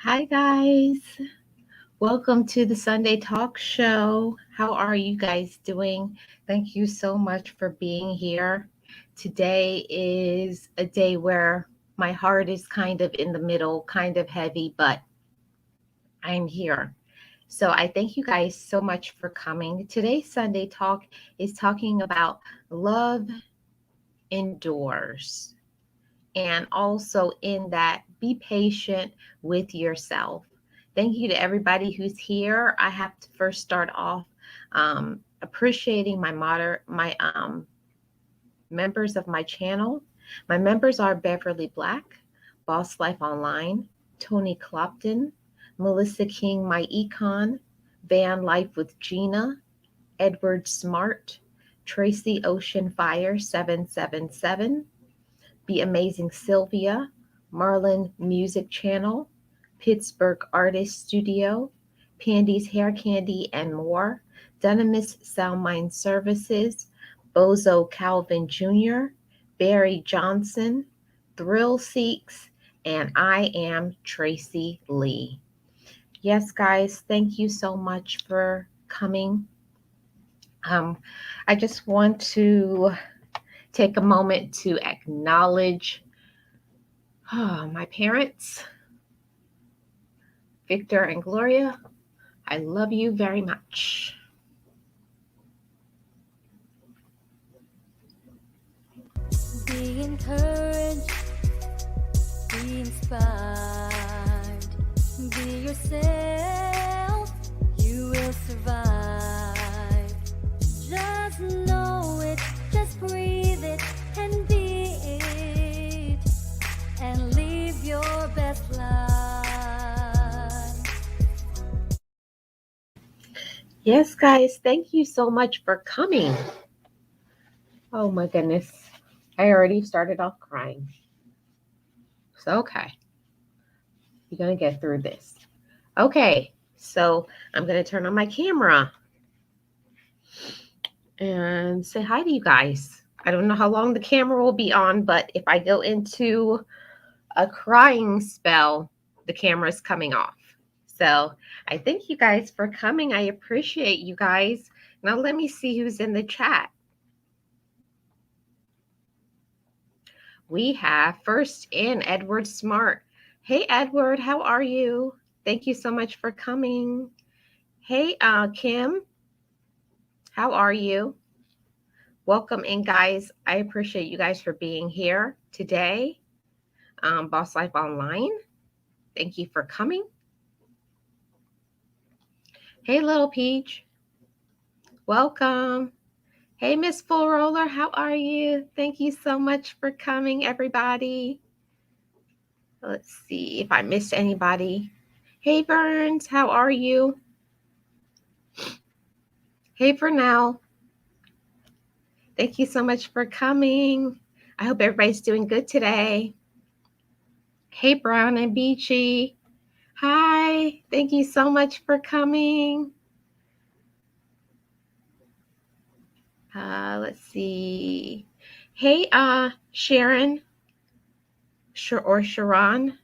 Hi, guys. Welcome to the Sunday Talk Show. How are you guys doing? Thank you so much for being here. Today is a day where my heart is kind of in the middle, kind of heavy, but I'm here. So I thank you guys so much for coming. Today's Sunday Talk is talking about love endures. And also, in that, be patient with yourself. Thank you to everybody who's here. I have to first start off appreciating my members of my channel. My members are Beverly Black, Boss Life Online, Tony Clopton, Melissa King, My Econ, Van Life with Gina, Edward Smart, Tracy Ocean Fire 777, Be Amazing Sylvia, Marlin Music Channel, Pittsburgh Artist Studio, Pandy's Hair Candy and more, Dunamis Soundmind Services, Bozo Calvin Jr., Barry Johnson, Thrill Seeks, and I am Tracy Lee. Yes, guys, thank you so much for coming. I just want to take a moment to acknowledge my parents, Victor and Gloria. I love you very much. Be encouraged, be inspired, be yourself, you will survive. Just know it, just breathe it, and be it, and live your best life. Yes, guys, thank you so much for coming. Oh my goodness. I already started off crying. So, okay. You're going to get through this. Okay, so I'm going to turn on my camera and say hi to you guys. I don't know how long the camera will be on, but if I go into a crying spell, the camera's coming off. So I thank you guys for coming. I appreciate you guys. Now let me see who's in the chat. We have first in Edward Smart. Hey, Edward, how are you? Thank you so much for coming. Hey, Kim, how are you? Welcome in, guys. I appreciate you guys for being here today. Boss Life Online, thank you for coming. Hey, Little Peach, welcome. Hey, Miss Full Roller, how are you? Thank you so much for coming, everybody. Let's see if I missed anybody. Hey, Burns, how are you? Hey, Vernell, thank you so much for coming. I hope everybody's doing good today. Hey, Brown and Beachy. Hi, thank you so much for coming. Let's see. Hey, Sharon or Sharon.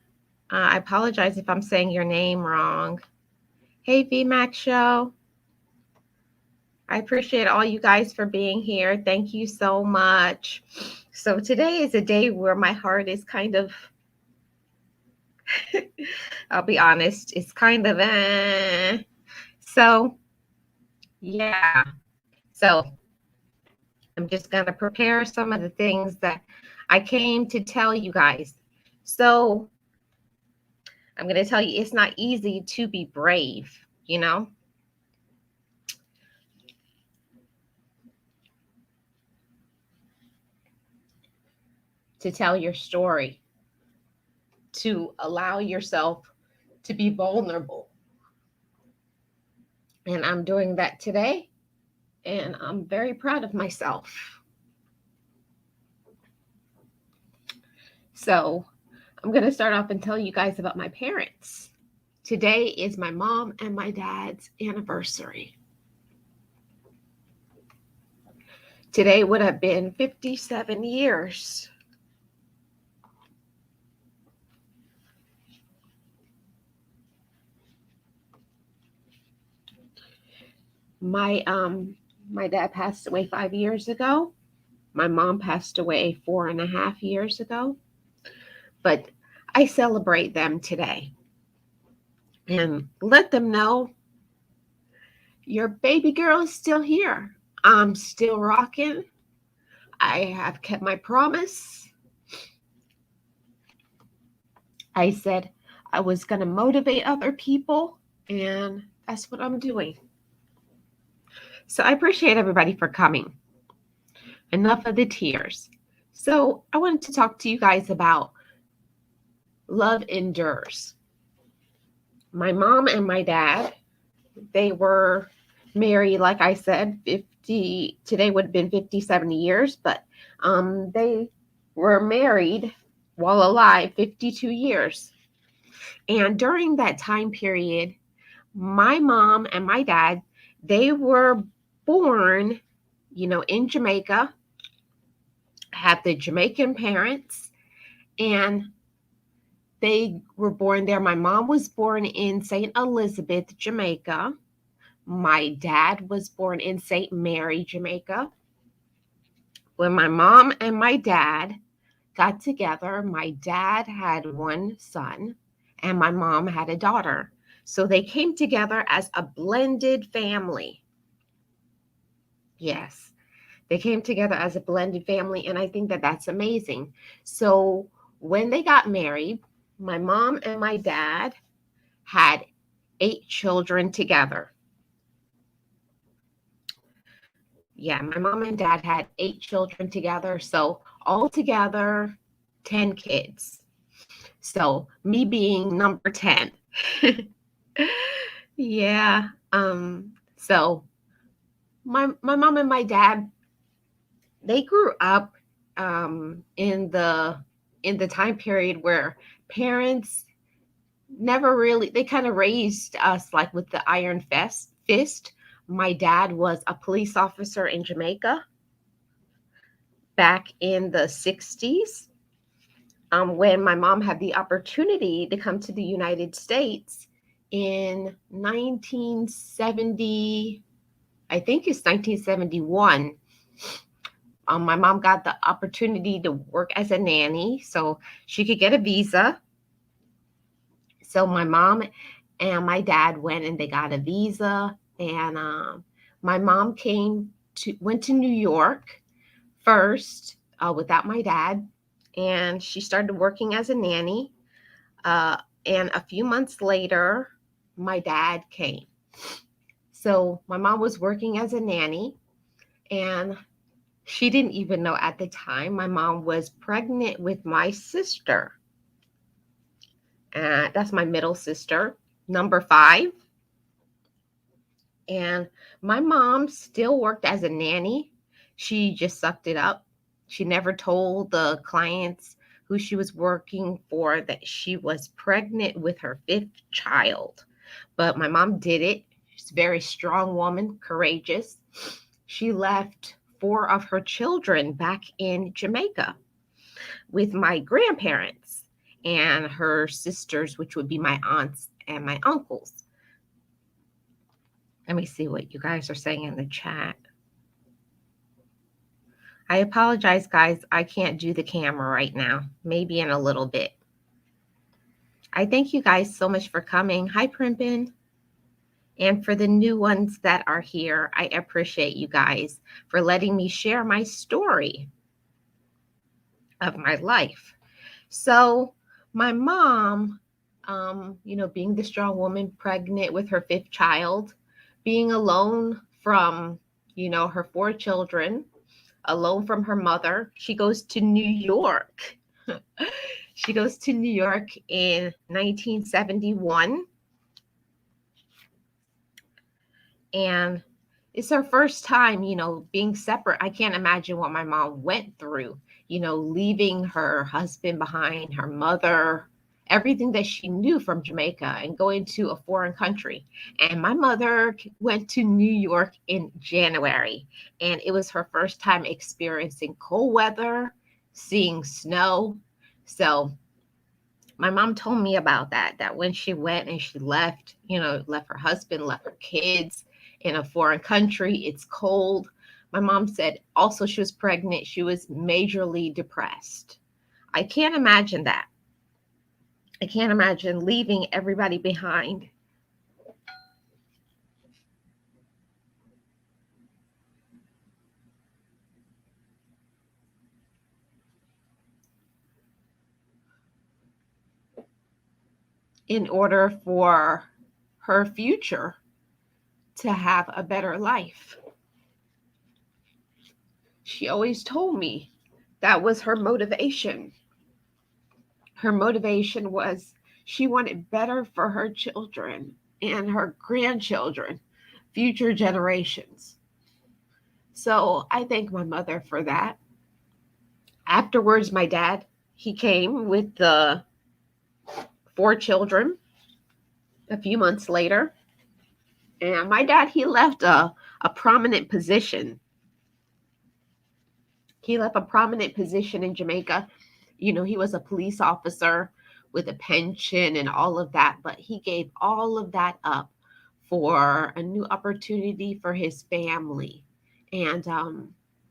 I apologize if I'm saying your name wrong. Hey, VMAX Show. I appreciate all you guys for being here. Thank you so much. So today is a day where my heart is kind of, I'll be honest, it's kind of, So, yeah. So I'm just going to prepare some of the things that I came to tell you guys. So I'm going to tell you it's not easy to be brave, you know? To tell your story, to allow yourself to be vulnerable. And I'm doing that today, and I'm very proud of myself. So I'm going to start off and tell you guys about my parents. Today is my mom and my dad's anniversary. Today would have been 57 years. My dad passed away 5 years ago. My mom passed away 4.5 years ago. But I celebrate them today and let them know your baby girl is still here. I'm still rocking. I have kept my promise. I said I was going to motivate other people, and that's what I'm doing. So I appreciate everybody for coming. Enough of the tears. So I wanted to talk to you guys about love endures. My mom and my dad, they were married, like I said, 50, today would have been 50, 70 years, but they were married while alive 52 years. And during that time period, my mom and my dad, they were born, in Jamaica, had the Jamaican parents, and they were born there. My mom was born in St. Elizabeth, Jamaica. My dad was born in St. Mary, Jamaica. When my mom and my dad got together, my dad had one son and my mom had a daughter. So they came together as a blended family. Yes, they came together as a blended family, and I think that that's amazing. So when they got married, my mom and my dad had 8 children together. Yeah, my mom and dad had 8 children together. So altogether, 10 kids. So me being number 10. Yeah. So my mom and my dad, they grew up in the time period where parents never really, they kind of raised us like with the iron fist. My dad was a police officer in Jamaica back in the 60s. When my mom had the opportunity to come to the United States in 1970, I think it's 1971. My mom got the opportunity to work as a nanny so she could get a visa. So my mom and my dad went and they got a visa, and my mom went to New York first without my dad, and she started working as a nanny. And a few months later, my dad came. So my mom was working as a nanny, and she didn't even know at the time my mom was pregnant with my sister. That's my middle sister, number 5. And my mom still worked as a nanny. She just sucked it up. She never told the clients who she was working for that she was pregnant with her 5th child. But my mom did it. She's a very strong woman, courageous. She left 4 of her children back in Jamaica with my grandparents and her sisters, which would be my aunts and my uncles. Let me see what you guys are saying in the chat. I apologize, guys. I can't do the camera right now. Maybe in a little bit. I thank you guys so much for coming. Hi, Primpin. And for the new ones that are here, I appreciate you guys for letting me share my story of my life. So my mom, being the strong woman, pregnant with her 5th child, being alone from, her 4 children, alone from her mother, she goes to New York. She goes to New York in 1971. And it's her first time, being separate. I can't imagine what my mom went through, leaving her husband behind, her mother, everything that she knew from Jamaica, and going to a foreign country. And my mother went to New York in January, and it was her first time experiencing cold weather, seeing snow. So my mom told me about that when she went and she left, left her husband, left her kids. in a foreign country. It's cold. My mom said also she was pregnant. She was majorly depressed. I can't imagine that. I can't imagine leaving everybody behind. In order for her future to have a better life. She always told me that was her motivation. Her motivation was she wanted better for her children and her grandchildren, future generations. So I thank my mother for that. Afterwards, my dad, he came with the 4 children a few months later. And my dad, he left a prominent position. He left a prominent position in Jamaica. You know, he was a police officer with a pension and all of that, but he gave all of that up for a new opportunity for his family. And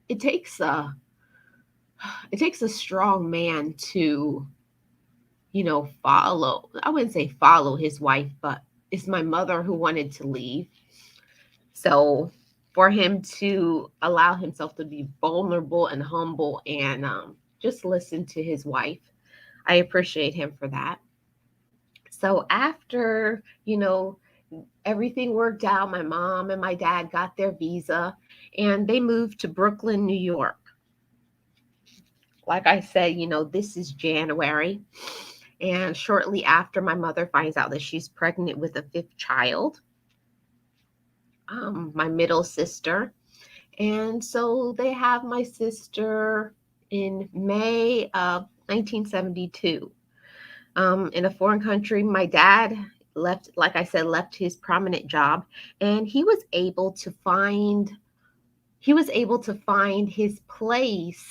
it takes a strong man to, you know, follow. I wouldn't say follow his wife, but it's my mother who wanted to leave. So for him to allow himself to be vulnerable and humble and just listen to his wife, I appreciate him for that. So after, you know, everything worked out, my mom and my dad got their visa and they moved to Brooklyn, New York. Like I said, you know, this is January. And shortly after, my mother finds out that she's pregnant with a 5th child, my middle sister. And so they have my sister in May of 1972. In a foreign country, my dad left, like I said, left his prominent job, and he was able to find his place.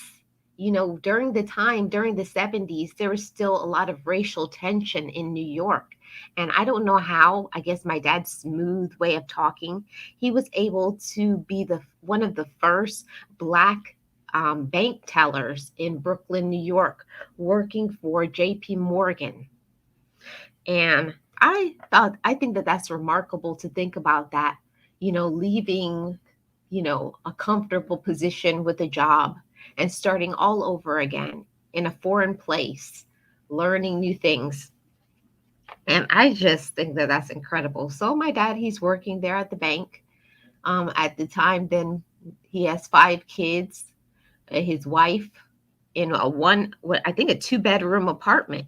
You know, during the 70s, there was still a lot of racial tension in New York. And I don't know how, I guess my dad's smooth way of talking, he was able to be one of the first Black bank tellers in Brooklyn, New York, working for JP Morgan. And I think that that's remarkable to think about that, you know, leaving, you know, a comfortable position with a job and starting all over again in a foreign place, learning new things. And I just think that that's incredible. So my dad, he's working there at the bank. At the time, then he has 5 kids, his wife in I think a 2-bedroom apartment.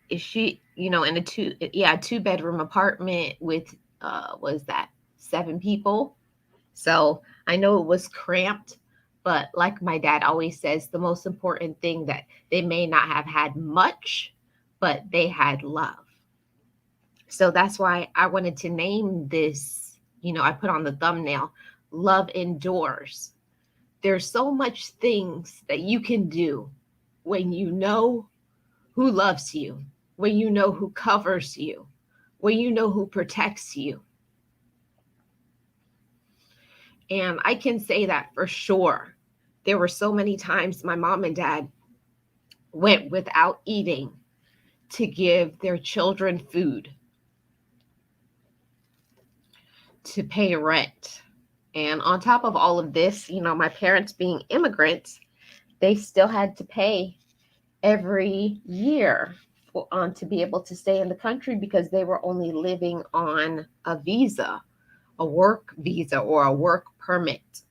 Is she, you know, in a 2-bedroom apartment with, was that 7 people? So I know it was cramped, but like my dad always says, the most important thing that they may not have had much, but they had love. So that's why I wanted to name this, you know, I put on the thumbnail, Love Endures. There's so much things that you can do when you know who loves you, when you know who covers you, when you know who protects you. And I can say that for sure. There were so many times my mom and dad went without eating to give their children food, to pay rent. And on top of all of this, you know, my parents being immigrants, they still had to pay every year to be able to stay in the country because they were only living on a visa, a work visa or a work permit.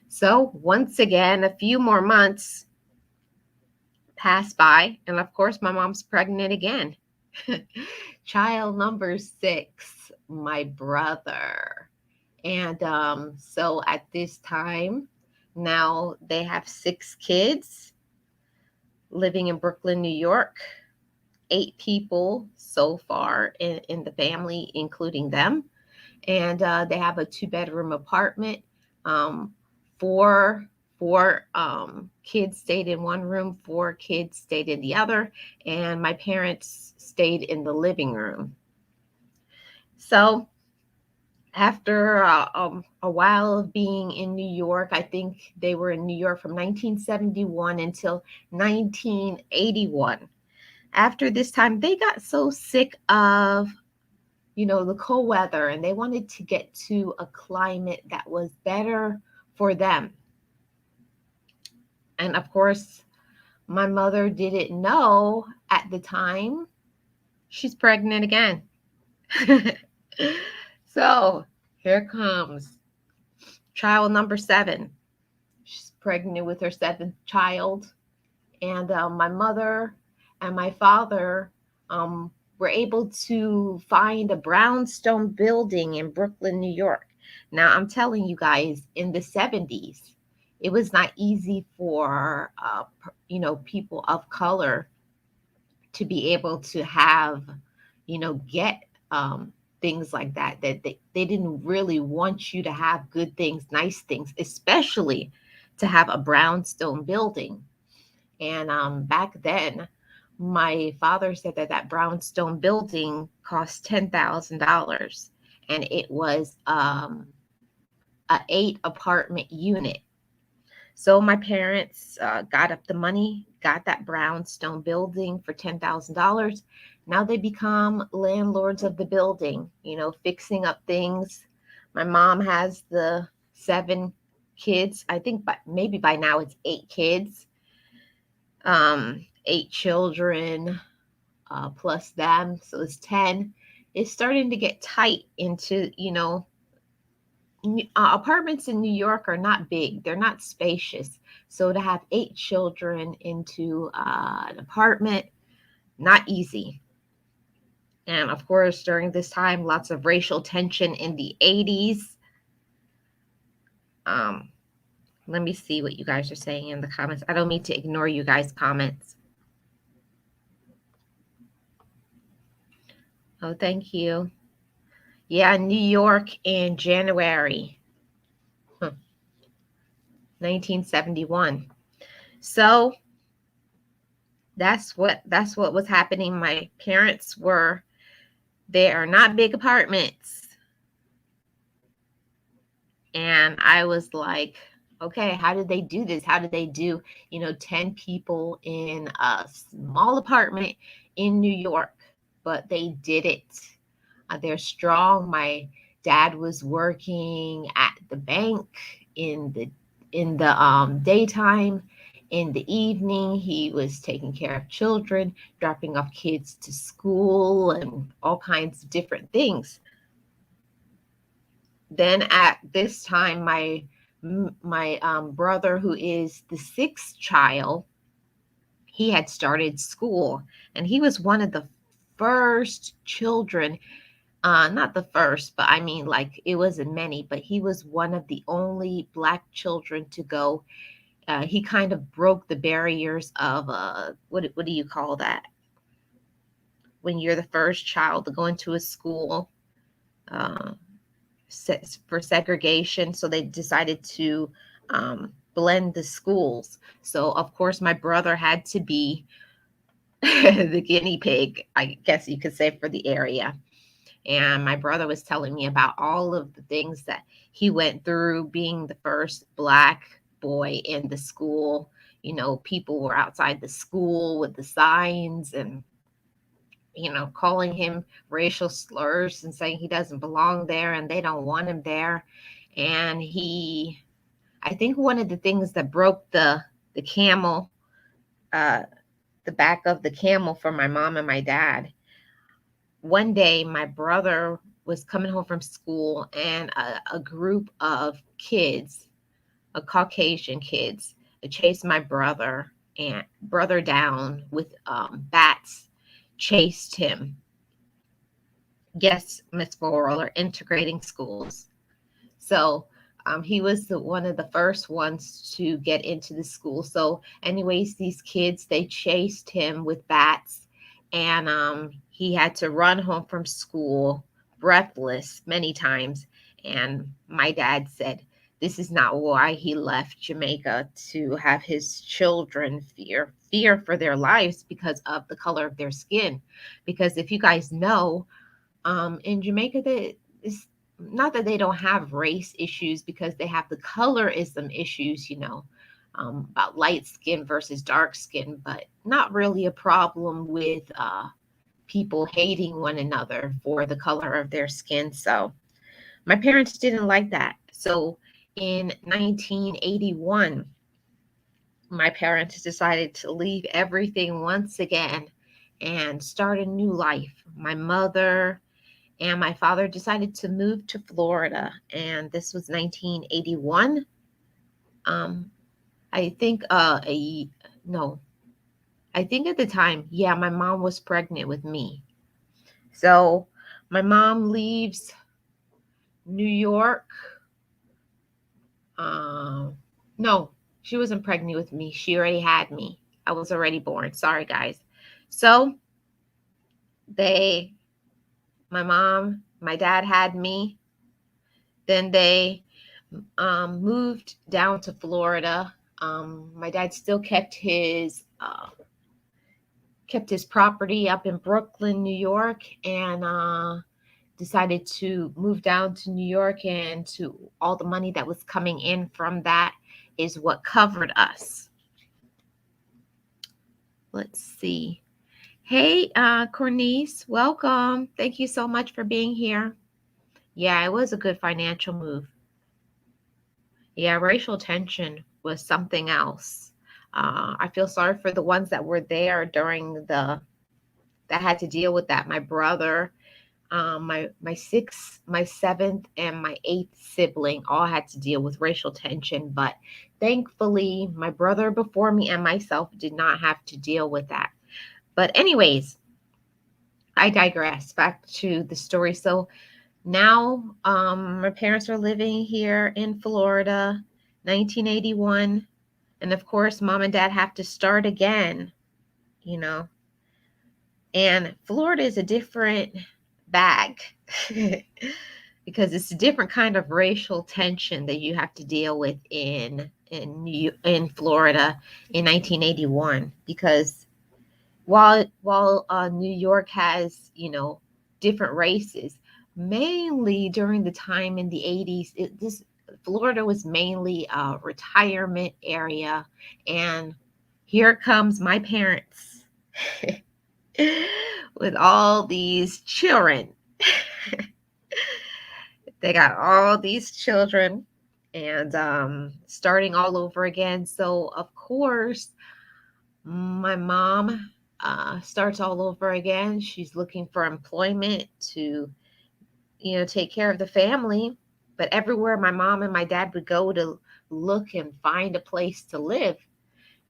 So once again, a few more months pass by, and of course, my mom's pregnant again. Child number 6, my brother. And so at this time, now they have 6 kids living in Brooklyn, New York. 8 people so far in the family, including them. And they have a 2-bedroom apartment, 4 Four kids stayed in one room, four kids stayed in the other, and my parents stayed in the living room. So after a while of being in New York, I think they were in New York from 1971 until 1981. After this time, they got so sick of, the cold weather, and they wanted to get to a climate that was better for them. And of course, my mother didn't know at the time she's pregnant again. So here comes child number 7. She's pregnant with her 7th child. And my mother and my father were able to find a brownstone building in Brooklyn, New York. Now, I'm telling you guys, in the 70s, it was not easy for, people of color to be able to have, get things like that. That they didn't really want you to have good things, nice things, especially to have a brownstone building. And back then, my father said that brownstone building cost $10,000, and it was a 8 apartment unit. So my parents got up the money, got that brownstone building for $10,000. Now they become landlords of the building, fixing up things. My mom has the 7 kids. I think maybe by now it's 8 kids. 8 children plus them, so it's 10. It's starting to get tight into, apartments in New York are not big, they're not spacious. So to have 8 children into an apartment, not easy. And of course, during this time, lots of racial tension in the 80s. Let me see what you guys are saying in the comments. I don't mean to ignore you guys' comments. Oh, thank you. Yeah, New York in January 1971. So that's what was happening. My parents they are not big apartments. And I was like, okay, how did they do this? How did they do, 10 people in a small apartment in New York? But they did it. They're strong. My dad was working at the bank in the daytime. In the evening, he was taking care of children, dropping off kids to school, and all kinds of different things. Then at this time, my brother, who is the 6th child, he had started school, and he was one of the first children. Not the first, but I mean, like, it wasn't many, but he was one of the only Black children to go. He kind of broke the barriers of what do you call that? When you're the first child to go into a school for segregation. So they decided to blend the schools. So of course my brother had to be the guinea pig, I guess you could say, for the area. And my brother was telling me about all of the things that he went through being the first Black boy in the school. People were outside the school with the signs and, calling him racial slurs and saying he doesn't belong there and they don't want him there. And I think one of the things that broke the camel, the back of the camel for my mom and my dad, one day my brother was coming home from school, and a group of kids, Caucasian kids, chased my brother down with bats, chased him. Yes, Miss Forrell, are integrating schools. So he was one of the first ones to get into the school. So anyways, these kids, they chased him with bats, and he had to run home from school breathless many times. And my dad said this is not why he left Jamaica, to have his children fear for their lives because of the color of their skin. Because if you guys know, in Jamaica, it's not that they don't have race issues, because they have the colorism issues, about light skin versus dark skin, but not really a problem with people hating one another for the color of their skin. So my parents didn't like that. So in 1981, my parents decided to leave everything once again and start a new life. My mother and my father decided to move to Florida, and this was 1981. I think no, I think at the time, yeah, my mom was pregnant with me. So my mom leaves New York. No, she wasn't pregnant with me. She already had me. I was already born. Sorry, guys. So my mom, my dad had me. Then they moved down to Florida. My dad still kept his property up in Brooklyn, New York, and decided to move down to New York, and to all the money that was coming in from that is what covered us. Let's see. Hey, Cornice, welcome. Thank you so much for being here. Yeah, it was a good financial move. Yeah, racial tension was something else. I feel sorry for the ones that were there that had to deal with that. My brother, my sixth, my seventh, and my eighth sibling all had to deal with racial tension, but thankfully, my brother before me and myself did not have to deal with that. But anyways, I digress. Back to the story. So now, my parents are living here in Florida, 1981. And of course, mom and dad have to start again, you know. And Florida is a different bag because it's a different kind of racial tension that you have to deal with in Florida in 1981. Because while New York has, different races, mainly during the time in the 80s, Florida was mainly a retirement area. And here comes my parents with all these children. They got all these children, and starting all over again. So of course, my mom starts all over again. She's looking for employment to, take care of the family. But everywhere my mom and my dad would go to look and find a place to live,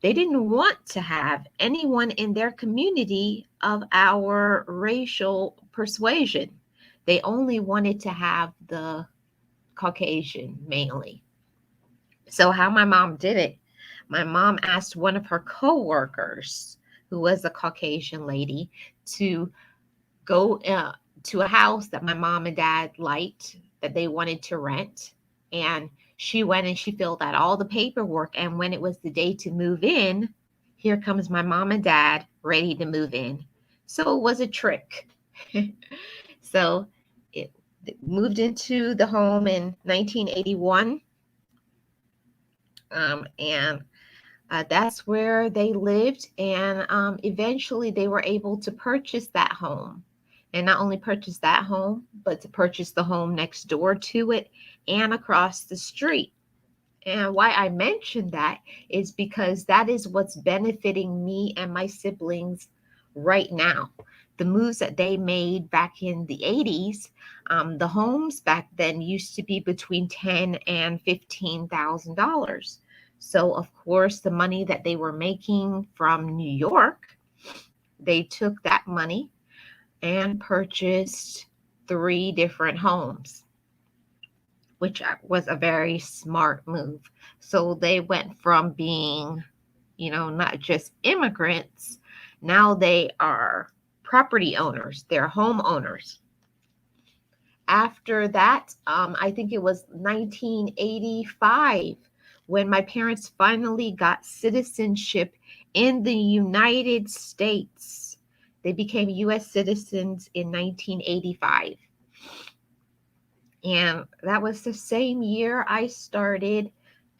they didn't want to have anyone in their community of our racial persuasion. They only wanted to have the Caucasian mainly. So how my mom did it, my mom asked one of her coworkers, who was a Caucasian lady, to go to a house that my mom and dad liked, that they wanted to rent. And she went and she filled out all the paperwork. And when it was the day to move in, here comes my mom and dad ready to move in. So it was a trick. So it moved into the home in 1981. And that's where they lived. And eventually they were able to purchase that home. And not only purchase that home, but to purchase the home next door to it and across the street. And why I mentioned that is because that is what's benefiting me and my siblings right now. The moves that they made back in the 80s, the homes back then used to be between $10,000 and $15,000. So, of course, the money that they were making from New York, they took that money and purchased 3 different homes, which was a very smart move. So they went from being, not just immigrants, now they are property owners, they're homeowners. after that, I think it was 1985 when my parents finally got citizenship in the United States. They became US citizens in 1985. And that was the same year I started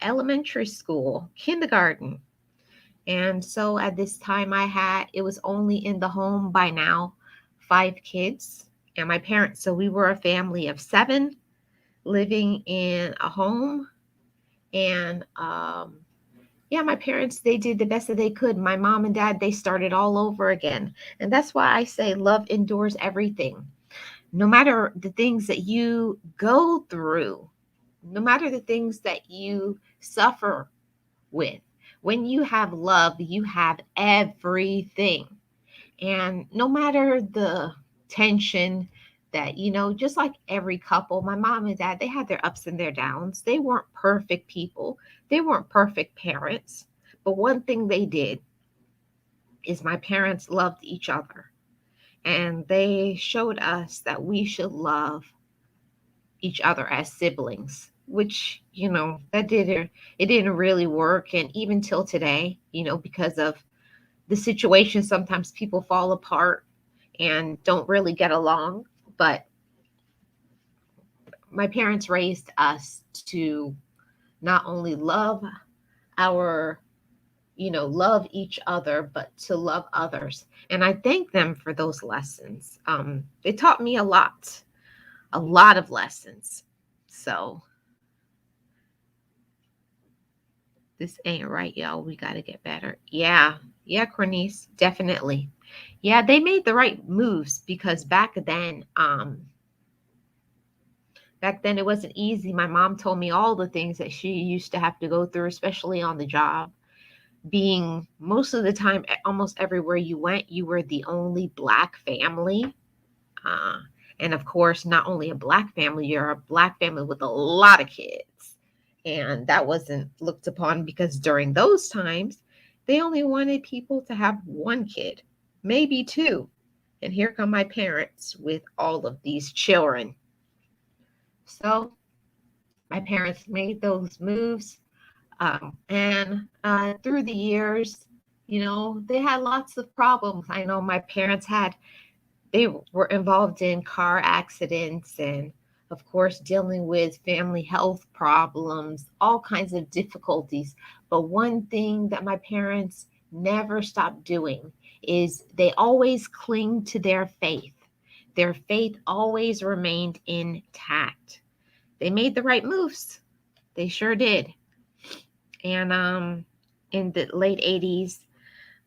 elementary school, kindergarten. And so at this time it was only in the home by now, 5 kids and my parents. So we were a family of 7 living in a home. And yeah, my parents, they did the best that they could. My mom and dad, they started all over again. And that's why I say love endures everything. No matter the things that you go through, no matter the things that you suffer with, when you have love, you have everything. And no matter the tension that, just like every couple, my mom and dad, they had their ups and their downs. They weren't perfect people, they weren't perfect parents. But one thing they did is my parents loved each other. And they showed us that we should love each other as siblings, which, it didn't really work. And even till today, because of the situation, sometimes people fall apart and don't really get along. But my parents raised us to not only our love each other, but to love others. And I thank them for those lessons. They taught me a lot of lessons. So this ain't right, y'all. We got to get better. Yeah, Cornice, definitely. Yeah, they made the right moves because back then it wasn't easy. My mom told me all the things that she used to have to go through, especially on the job. Being most of the time, almost everywhere you went, you were the only Black family. And of course, not only a Black family, you're a Black family with a lot of kids. And that wasn't looked upon because during those times, they only wanted people to have 1 kid, maybe 2. And here come my parents with all of these children. So my parents made those moves. And through the years, they had lots of problems. I know my parents they were involved in car accidents and, of course, dealing with family health problems, all kinds of difficulties. But one thing that my parents never stopped doing is they always cling to their faith. Their faith always remained intact. They made the right moves. They sure did. And in the late 80s,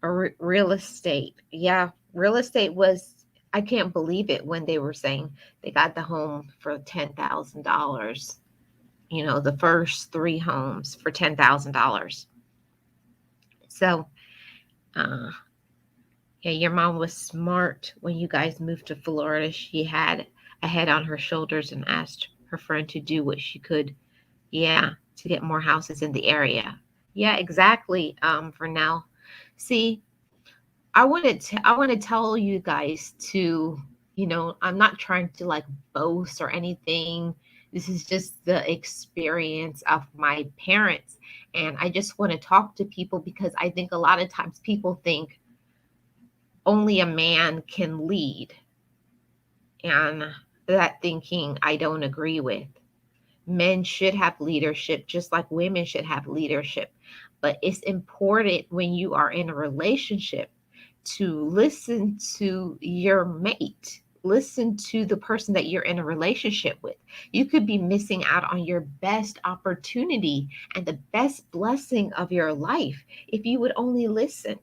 real estate. Yeah, real estate was, I can't believe it when they were saying they got the home for $10,000. The first 3 homes for $10,000. So, yeah, your mom was smart. When you guys moved to Florida, she had a head on her shoulders and asked her friend to do what she could, to get more houses in the area. Yeah, exactly. For now, see, I want to tell you guys to, I'm not trying to like boast or anything. This is just the experience of my parents. And I just want to talk to people because I think a lot of times people think only a man can lead. And that thinking I don't agree with. Men should have leadership just like women should have leadership. But it's important when you are in a relationship to listen to your mate. Listen to the person that you're in a relationship with. You could be missing out on your best opportunity and the best blessing of your life if you would only listen.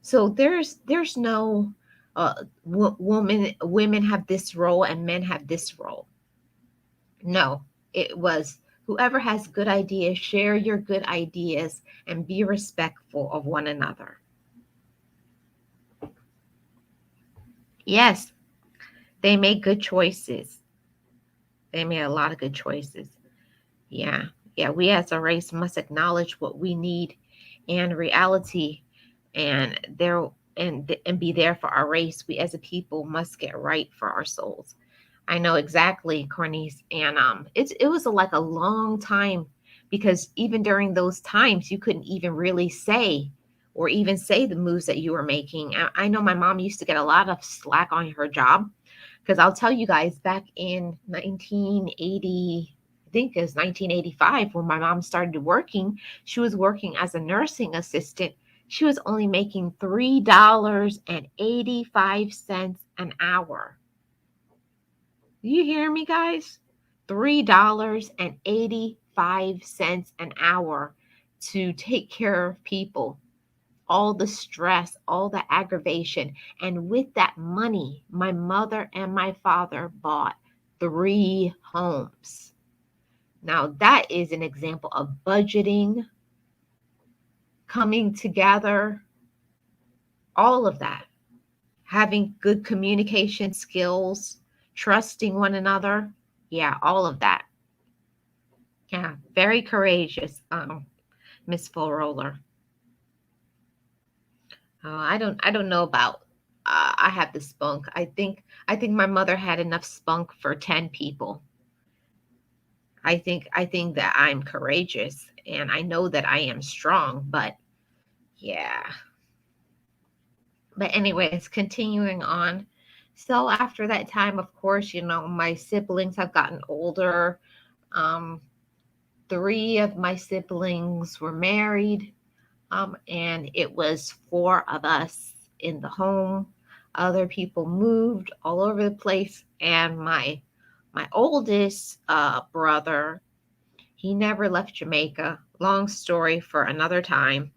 So there's no women have this role and men have this role. No, it was whoever has good ideas, share your good ideas and be respectful of one another. Yes, they made good choices. They made a lot of good choices. Yeah. We as a race must acknowledge what we need and reality and be there for our race. We as a people must get right for our souls. I know exactly, Cornice. And it was like a long time, because even during those times you couldn't even really say or even say the moves that you were making. I know my mom used to get a lot of slack on her job, because I'll tell you guys, back in 1980, I think it was 1985, when my mom started working, she was working as a nursing assistant. She was only making $3.85 an hour. You hear me, guys? $3.85 an hour to take care of people, all the stress, all the aggravation. And with that money, my mother and my father bought 3 homes. Now, that is an example of budgeting, coming together, all of that, having good communication skills, trusting one another. Yeah, all of that. Yeah, very courageous, Miss Full Roller. I don't know about. I have the spunk. I think my mother had enough spunk for 10 people. I think that I'm courageous, and I know that I am strong. But yeah. But anyways, continuing on. So after that time, of course, my siblings have gotten older. Um, 3 of my siblings were married. And it was 4 of us in the home. Other people moved all over the place, and my oldest brother, he never left Jamaica. Long story for another time,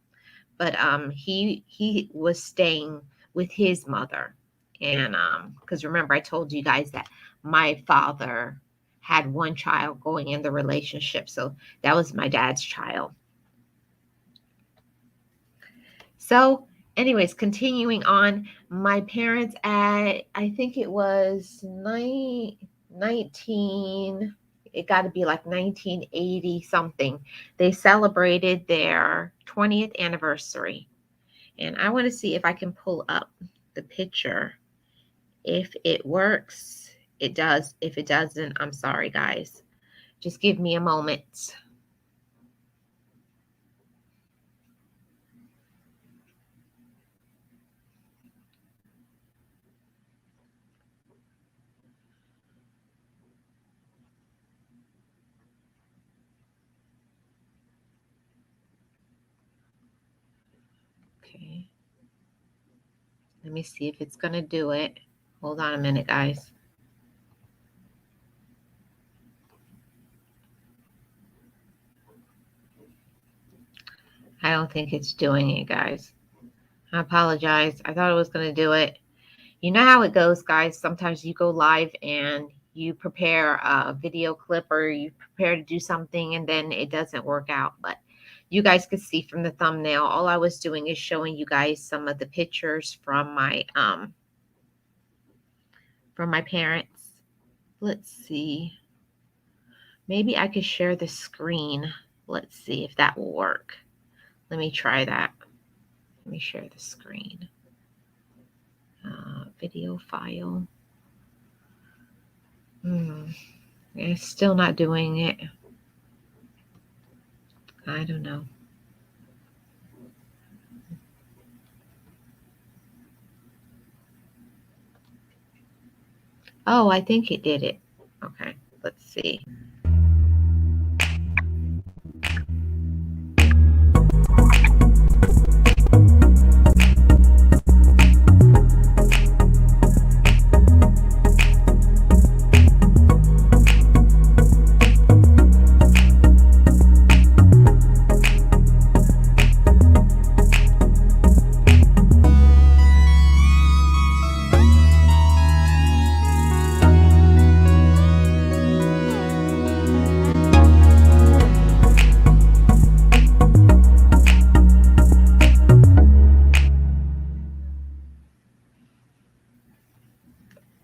but he was staying with his mother, and because remember I told you guys that my father had 1 child going in the relationship, so that was my dad's child. So, anyways, continuing on, my parents I think it was 19, it got to be like 1980 something. They celebrated their 20th anniversary. And I want to see if I can pull up the picture. If it works, it does. If it doesn't, I'm sorry, guys. Just give me a moment. Okay. Let me see if it's going to do it. Hold on a minute, guys. I don't think it's doing it, guys. I apologize. I thought it was going to do it. You know how it goes, guys. Sometimes you go live and you prepare a video clip, or you prepare to do something, and then it doesn't work out. But you guys can see from the thumbnail, all I was doing is showing you guys some of the pictures from my parents. Let's see. Maybe I could share the screen. Let's see if that will work. Let me try that. Let me share the screen. Video file. It's still not doing it. I don't know. Oh, I think it did it. Okay, let's see.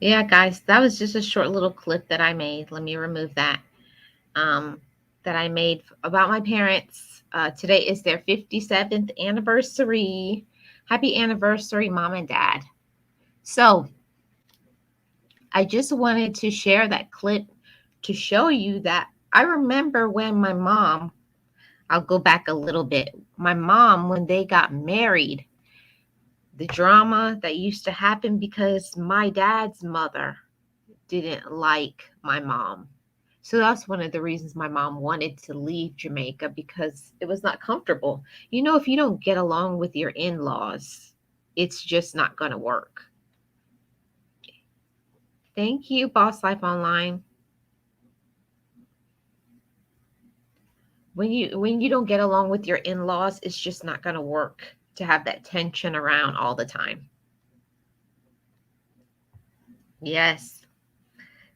Yeah, guys, that was just a short little clip that I made. Let me remove that. That I made about my parents. Today is their 57th anniversary. Happy anniversary, Mom and Dad. So, I just wanted to share that clip to show you that I remember when my mom, I'll go back a little bit. My mom, when they got married, the drama that used to happen because my dad's mother didn't like my mom. So that's one of the reasons my mom wanted to leave Jamaica, because it was not comfortable. You know, if you don't get along with your in laws, it's just not going to work. Thank you, Boss Life Online. When you don't get along with your in-laws, it's just not going to work to have that tension around all the time. Yes.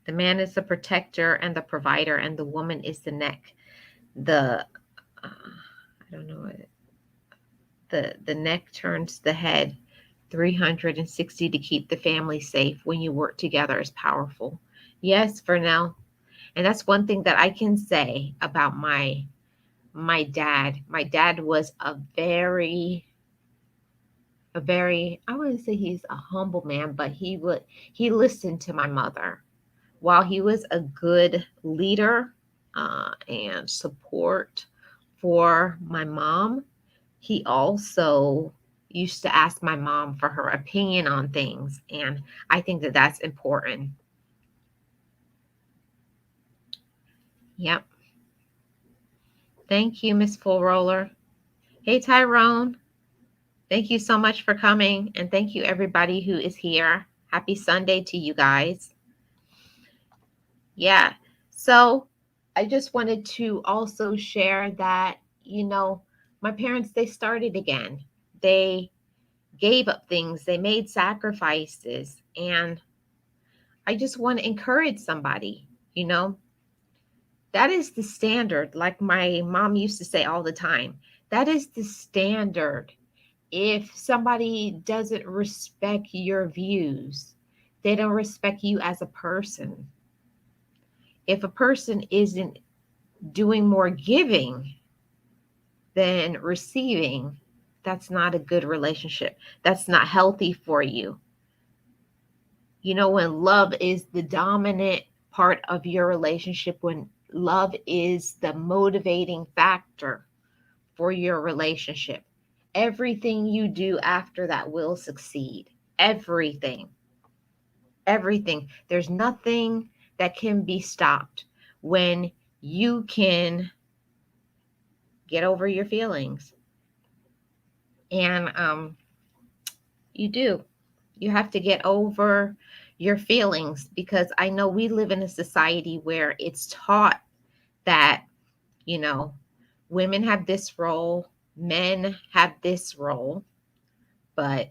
The man is the protector and the provider, and the woman is the neck. The I don't know what the neck turns the head 360 to keep the family safe. When you work together is powerful. Yes, Vernell. And that's one thing that I can say about my dad. My dad was a very, I wouldn't say he's a humble man, but he listened to my mother. While he was a good leader and support for my mom, he also used to ask my mom for her opinion on things. And I think that that's important. Yep. Thank you, Miss Full Roller. Hey, Tyrone. Thank you so much for coming. And thank you, everybody who is here. Happy Sunday to you guys. Yeah. So I just wanted to also share that, my parents, they started again. They gave up things, they made sacrifices. And I just want to encourage somebody, that is the standard. Like my mom used to say all the time, that is the standard. If somebody doesn't respect your views, they don't respect you as a person. If a person isn't doing more giving than receiving, that's not a good relationship. That's not healthy for you. When love is the dominant part of your relationship, when love is the motivating factor for your relationship, everything you do after that will succeed. Everything. Everything. There's nothing that can be stopped when you can get over your feelings. And you have to get over your feelings, because I know we live in a society where it's taught that, women have this role, men have this role. But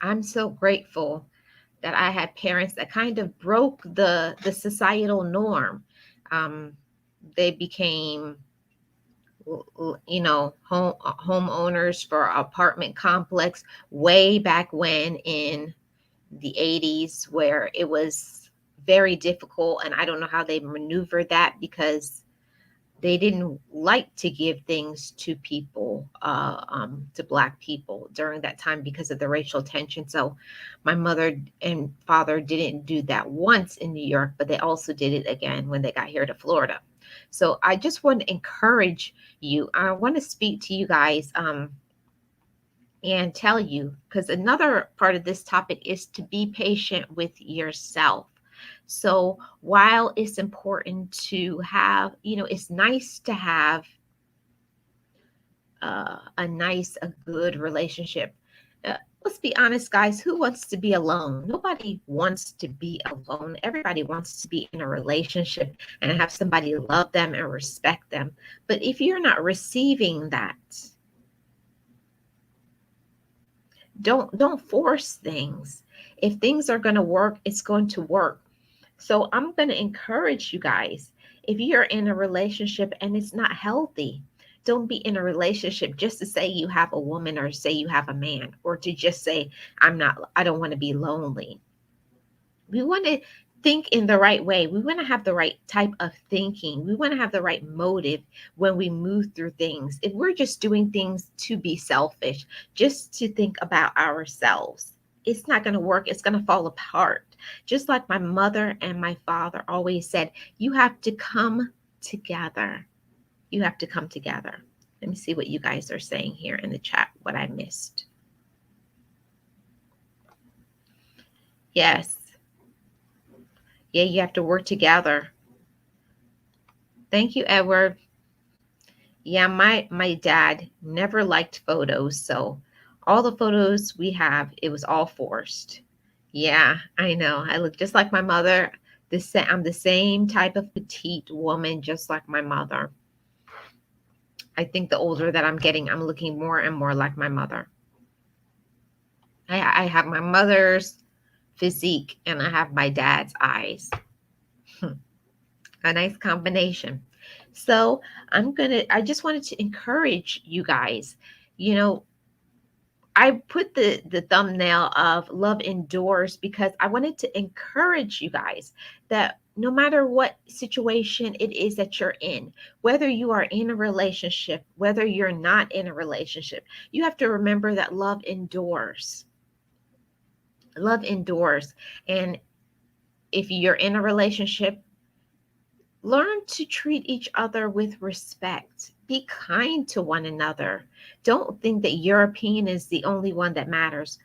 I'm so grateful that I had parents that kind of broke the societal norm. They became, homeowners for apartment complex way back when in the 80s, where it was very difficult. And I don't know how they maneuvered that, because they didn't like to give things to people, to Black people during that time because of the racial tension. So my mother and father didn't do that once in New York, but they also did it again when they got here to Florida. So I just want to encourage you. I want to speak to you guys and tell you, because another part of this topic is to be patient with yourself. So while it's important to have, it's nice to have a good relationship. Let's be honest, guys, who wants to be alone? Nobody wants to be alone. Everybody wants to be in a relationship and have somebody love them and respect them. But if you're not receiving that, don't force things. If things are going to work, it's going to work. So I'm going to encourage you guys, if you're in a relationship and it's not healthy, don't be in a relationship just to say you have a woman or say you have a man, or to just say, I don't want to be lonely. We want to think in the right way. We want to have the right type of thinking. We want to have the right motive when we move through things. If we're just doing things to be selfish, just to think about ourselves, it's not going to work. It's going to fall apart. Just like my mother and my father always said, you have to come together. You have to come together. Let me see what you guys are saying here in the chat, what I missed. Yes. Yeah, you have to work together. Thank you, Edward. Yeah, my dad never liked photos, so all the photos we have, it was all forced. Yeah, I know. I look just like my mother. I'm the same type of petite woman, just like my mother. I think the older that I'm getting, I'm looking more and more like my mother. I have my mother's physique and I have my dad's eyes. A nice combination. So I just wanted to encourage you guys. You know, I put the thumbnail of Love Endures because I wanted to encourage you guys that no matter what situation it is that you're in, whether you are in a relationship, whether you're not in a relationship, you have to remember that love endures. Love endures. And if you're in a relationship, learn to treat each other with respect. Be kind to one another. Don't think that your opinion is the only one that matters.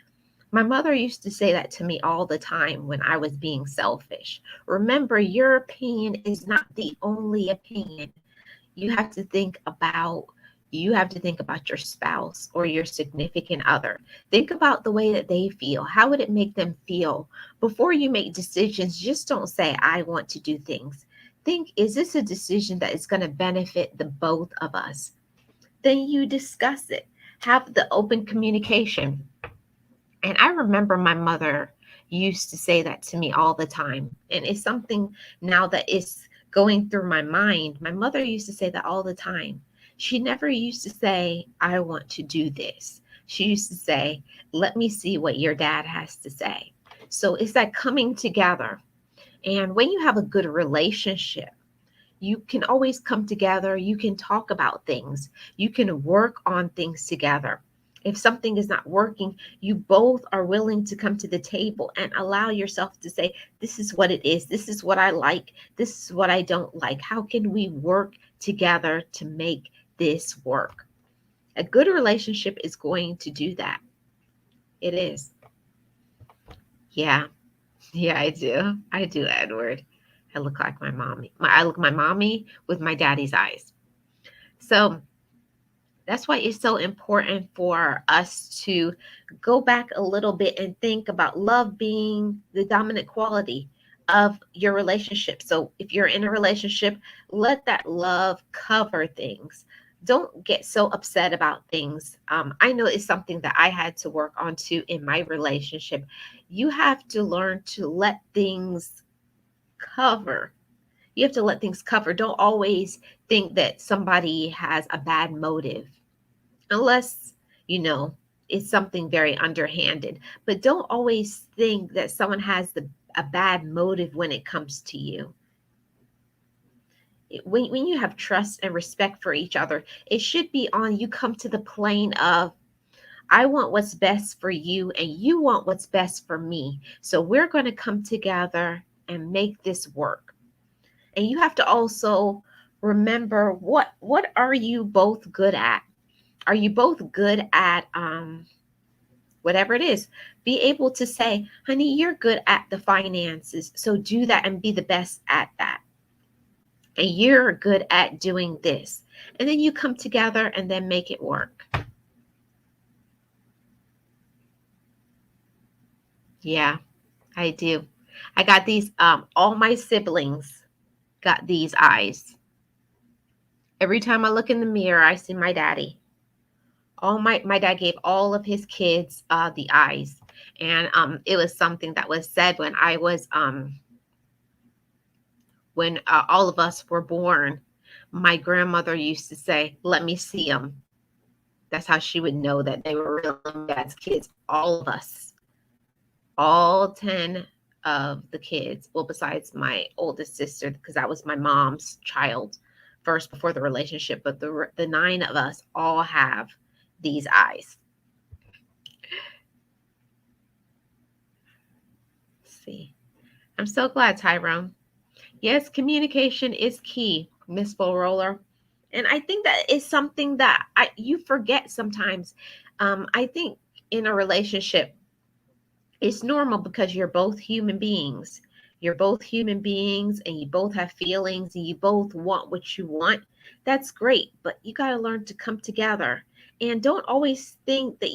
My mother used to say that to me all the time when I was being selfish. Remember, your opinion is not the only opinion. You have to think about your spouse or your significant other. Think about the way that they feel. How would it make them feel? Before you make decisions, just don't say, I want to do things. Think, is this a decision that is going to benefit the both of us? Then you discuss it. Have the open communication. And I remember my mother used to say that to me all the time. And it's something now that is going through my mind. My mother used to say that all the time. She never used to say, I want to do this. She used to say, let me see what your dad has to say. So it's that coming together. And when you have a good relationship, you can always come together. You can talk about things. You can work on things together. If something is not working, you both are willing to come to the table and allow yourself to say, this is what it is. This is what I like. This is what I don't like. How can we work together to make this work? A good relationship is going to do that. It is. Yeah. Yeah, I do. I do, Edward. I look like my mommy. I look my mommy with my daddy's eyes. So that's why it's so important for us to go back a little bit and think about love being the dominant quality of your relationship. So if you're in a relationship, let that love cover things. Don't get so upset about things. I know it's something that I had to work on too in my relationship. You have to learn to let things cover. You have to let things cover. Don't always think that somebody has a bad motive, unless, it's something very underhanded. But don't always think that someone has a bad motive when it comes to you. When you have trust and respect for each other, it should be on you come to the plane of, I want what's best for you and you want what's best for me. So we're going to come together and make this work. And you have to also remember what are you both good at? Are you both good at whatever it is? Be able to say, honey, you're good at the finances, so do that and be the best at that. And you're good at doing this. And then you come together and then make it work. Yeah, I do. I got these, all my siblings got these eyes. Every time I look in the mirror, I see my daddy. My dad gave all of his kids the eyes. And it was something that was said when I was when all of us were born. My grandmother used to say, let me see them. That's how she would know that they were real dad's kids. All of us, all 10 of the kids, well, besides my oldest sister, because that was my mom's child first before the relationship, but the 9 of us all have these eyes. I'm so glad, Tyrone. Yes, communication is key, Miss Full Roller. And I think that is something that you forget sometimes. I think in a relationship, it's normal because you're both human beings. You're both human beings and you both have feelings and you both want what you want. That's great, but you got to learn to come together. And don't always think that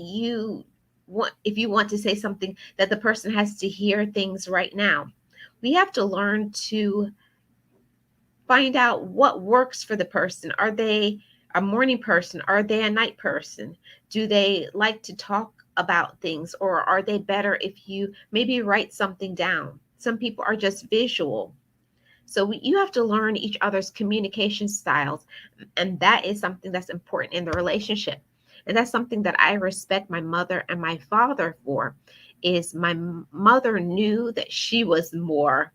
if you want to say something, that the person has to hear things right now. We have to learn to find out what works for the person. Are they a morning person? Are they a night person? Do they like to talk about things, or are they better if you maybe write something down? Some people are just visual. So you have to learn each other's communication styles, and that is something that's important in the relationship. And that's something that I respect my mother and my father for. Is my mother knew that she was more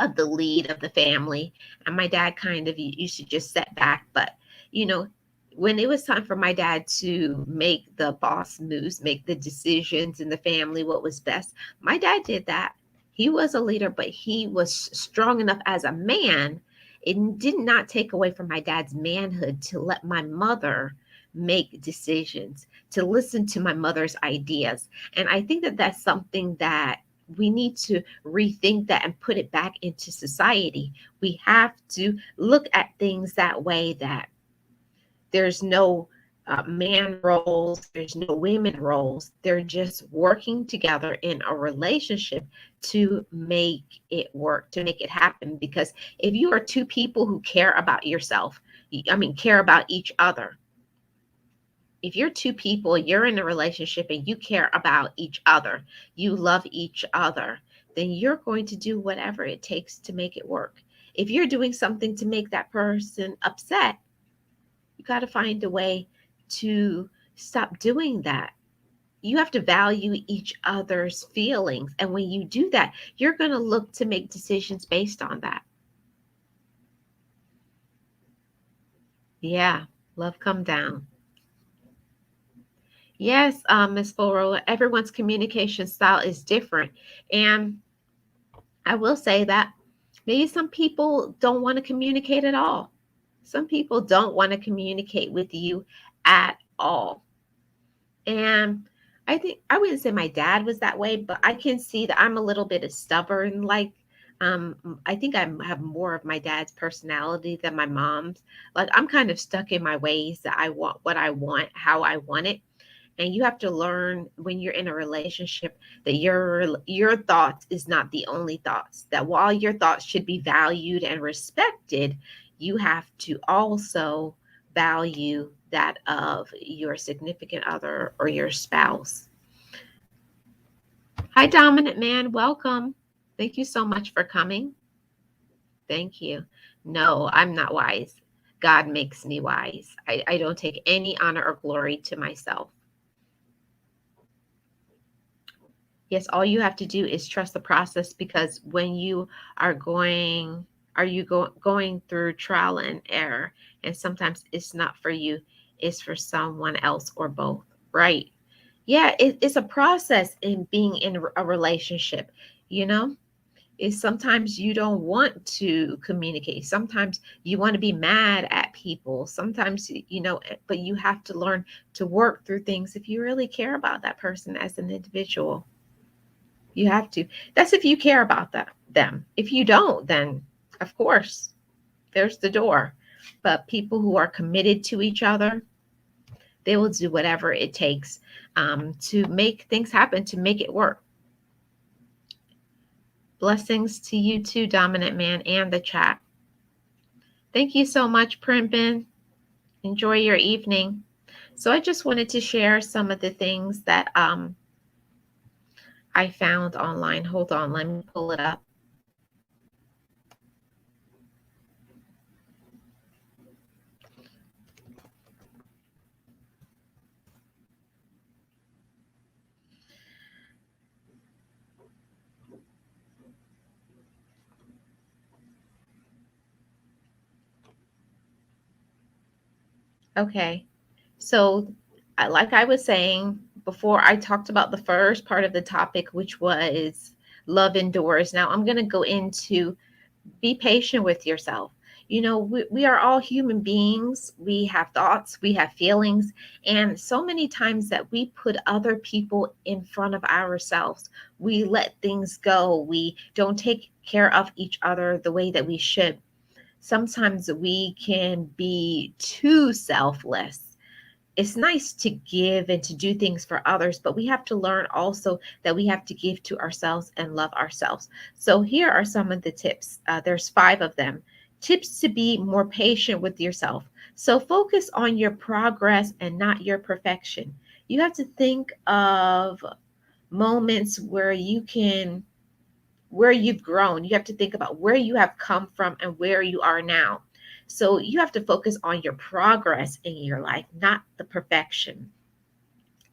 of the lead of the family, and my dad kind of used to just sit back. But you know, when it was time for my dad to make the boss moves, make the decisions in the family, what was best, my dad did that. He was a leader, but he was strong enough as a man. It did not take away from my dad's manhood to let my mother make decisions, to listen to my mother's ideas. And I think that that's something that we need to rethink that and put it back into society. We have to look at things that way, that there's no man roles, there's no women roles. They're just working together in a relationship to make it work, to make it happen. Because if you are two people who care about yourself, care about each other, if you're two people, you're in a relationship and you care about each other, you love each other, then you're going to do whatever it takes to make it work. If you're doing something to make that person upset, you got to find a way to stop doing that. You have to value each other's feelings. And when you do that, you're going to look to make decisions based on that. Yeah, love come down. Yes, Ms. Fulrola, everyone's communication style is different. And I will say that maybe some people don't want to communicate at all. Some people don't want to communicate with you at all. And I think I wouldn't say my dad was that way, but I can see that I'm a little bit of stubborn. I think I have more of my dad's personality than my mom's. Like I'm kind of stuck in my ways, that I want what I want, how I want it. And you have to learn when you're in a relationship that your thoughts is not the only thoughts. That while your thoughts should be valued and respected, you have to also value that of your significant other or your spouse. Hi, Dominant Man. Welcome. Thank you so much for coming. Thank you. No, I'm not wise. God makes me wise. I don't take any honor or glory to myself. Yes, all you have to do is trust the process, because when you are going through trial and error, and sometimes it's not for you, it's for someone else or both, right? Yeah, it's a process in being in a relationship, you know? Is sometimes you don't want to communicate. Sometimes you want to be mad at people. Sometimes, but you have to learn to work through things if you really care about that person as an individual. You have to. That's if you care about them. If you don't, then of course, there's the door. But people who are committed to each other, they will do whatever it takes to make things happen, to make it work. Blessings to you too, Dominant Man, and the chat. Thank you so much, Primpin. Enjoy your evening. So I just wanted to share some of the things that I found online. Hold on, let me pull it up. Okay. So, like I was saying before, I talked about the first part of the topic, which was love endures. Now I'm going to go into be patient with yourself. We are all human beings. We have thoughts, we have feelings, and so many times that we put other people in front of ourselves. We let things go. We don't take care of each other the way that we should. Sometimes we can be too selfless. It's nice to give and to do things for others, but we have to learn also that we have to give to ourselves and love ourselves. So here are some of the tips. There's 5 of them. Tips to be more patient with yourself. So focus on your progress and not your perfection. You have to think of moments where you've grown. You have to think about where you have come from and where you are now. So you have to focus on your progress in your life, not the perfection.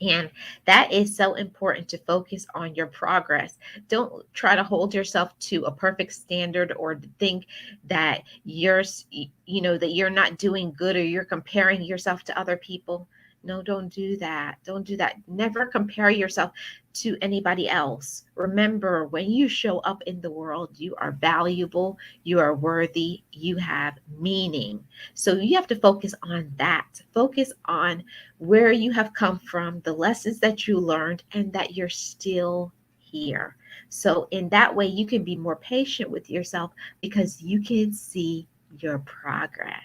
And that is so important, to focus on your progress. Don't try to hold yourself to a perfect standard, or to think that that you're not doing good, or you're comparing yourself to other people. No, don't do that. Don't do that. Never compare yourself to anybody else. Remember, when you show up in the world, you are valuable, you are worthy, you have meaning. So you have to focus on that. Focus on where you have come from, the lessons that you learned, and that you're still here. So, in that way, you can be more patient with yourself because you can see your progress.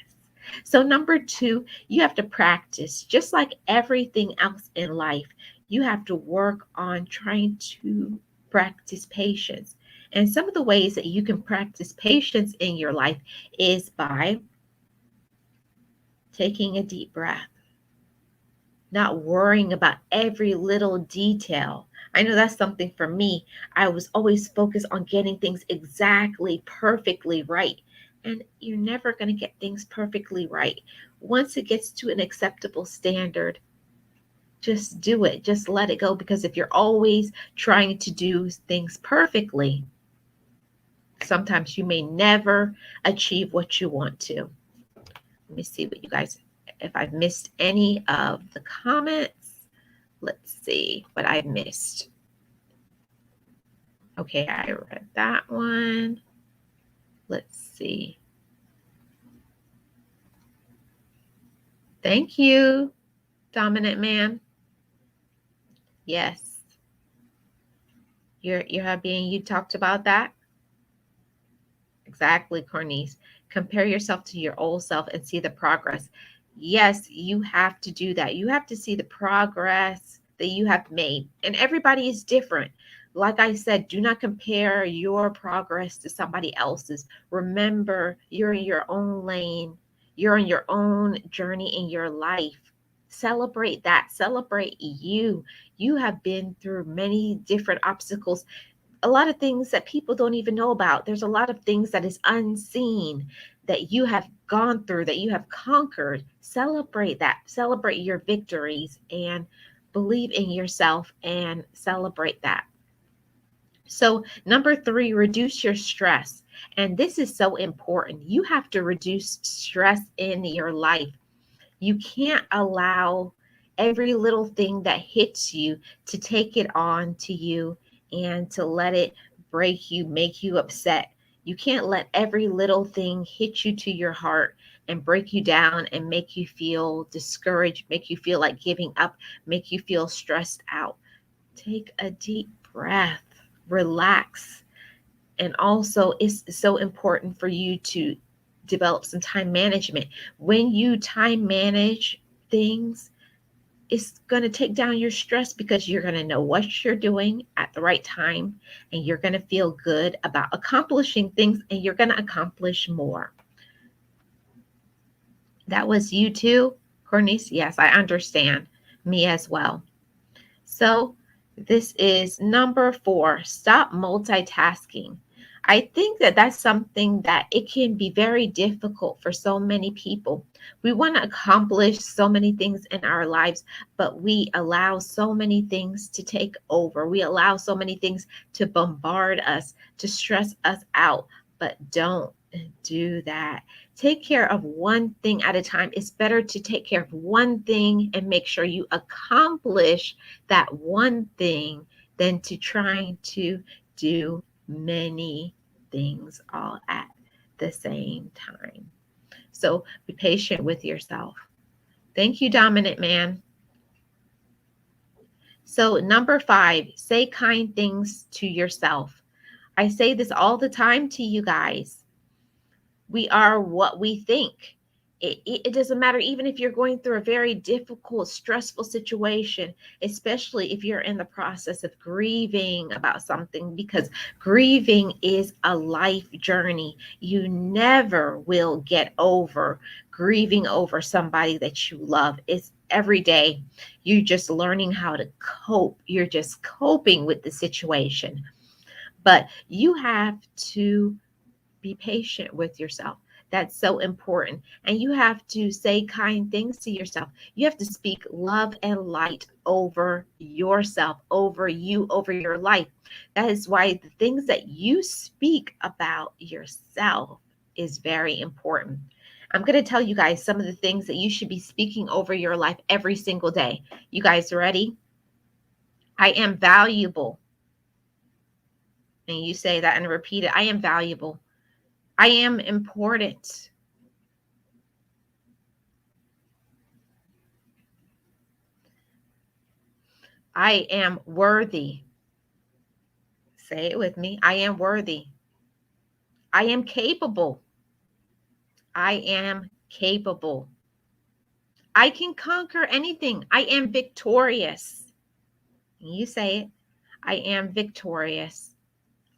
So, number 2, you have to practice. Just like everything else in life, you have to work on trying to practice patience. And some of the ways that you can practice patience in your life is by taking a deep breath, not worrying about every little detail. I know that's something for me. I was always focused on getting things exactly perfectly right. And you're never going to get things perfectly right. Once it gets to an acceptable standard, just do it. Just let it go. Because if you're always trying to do things perfectly, sometimes you may never achieve what you want to. Let me see what you guys, if I've missed any of the comments. Let's see what I missed. Okay, I read that one. Let's see. Thank you, Dominant Man. Yes. You're happy, and you talked about that? Exactly, Cornice. Compare yourself to your old self and see the progress. Yes, you have to do that. You have to see the progress that you have made. And everybody is different. Like I said, do not compare your progress to somebody else's. Remember, you're in your own lane, you're on your own journey in your life. Celebrate that. Celebrate you. You have been through many different obstacles, a lot of things that people don't even know about. There's a lot of things that is unseen that you have gone through, that you have conquered. Celebrate that. Celebrate your victories and believe in yourself and celebrate that. So, number 3, reduce your stress. And this is so important. You have to reduce stress in your life. You can't allow every little thing that hits you to take it on to you and to let it break you, make you upset. You can't let every little thing hit you to your heart and break you down and make you feel discouraged, make you feel like giving up, make you feel stressed out. Take a deep breath, relax. And also, it's so important for you to develop some time management. When you time manage things, it's going to take down your stress because you're going to know what you're doing at the right time, and you're going to feel good about accomplishing things, and you're going to accomplish more. That was you too, Cornice? Yes, I understand. Me as well. So this is number 4, stop multitasking. I think that that's something that it can be very difficult for so many people. We want to accomplish so many things in our lives, but we allow so many things to take over. We allow so many things to bombard us, to stress us out, but don't do that. Take care of one thing at a time. It's better to take care of one thing and make sure you accomplish that one thing than to trying to do many things all at the same time. So be patient with yourself. Thank you, Dominant Man. So, number 5, say kind things to yourself. I say this all the time to you guys. We are what we think. It doesn't matter, even if you're going through a very difficult, stressful situation, especially if you're in the process of grieving about something, because grieving is a life journey. You never will get over grieving over somebody that you love. It's every day. You're just learning how to cope. You're just coping with the situation. But you have to be patient with yourself. That's so important. And you have to say kind things to yourself. You have to speak love and light over yourself, over you, over your life. That is why the things that you speak about yourself is very important. I'm going to tell you guys some of the things that you should be speaking over your life every single day. You guys ready? I am valuable. And you say that and repeat it. I am valuable. I am important. I am worthy. Say it with me. I am worthy. I am capable. I am capable. I can conquer anything. I am victorious. You say it. I am victorious.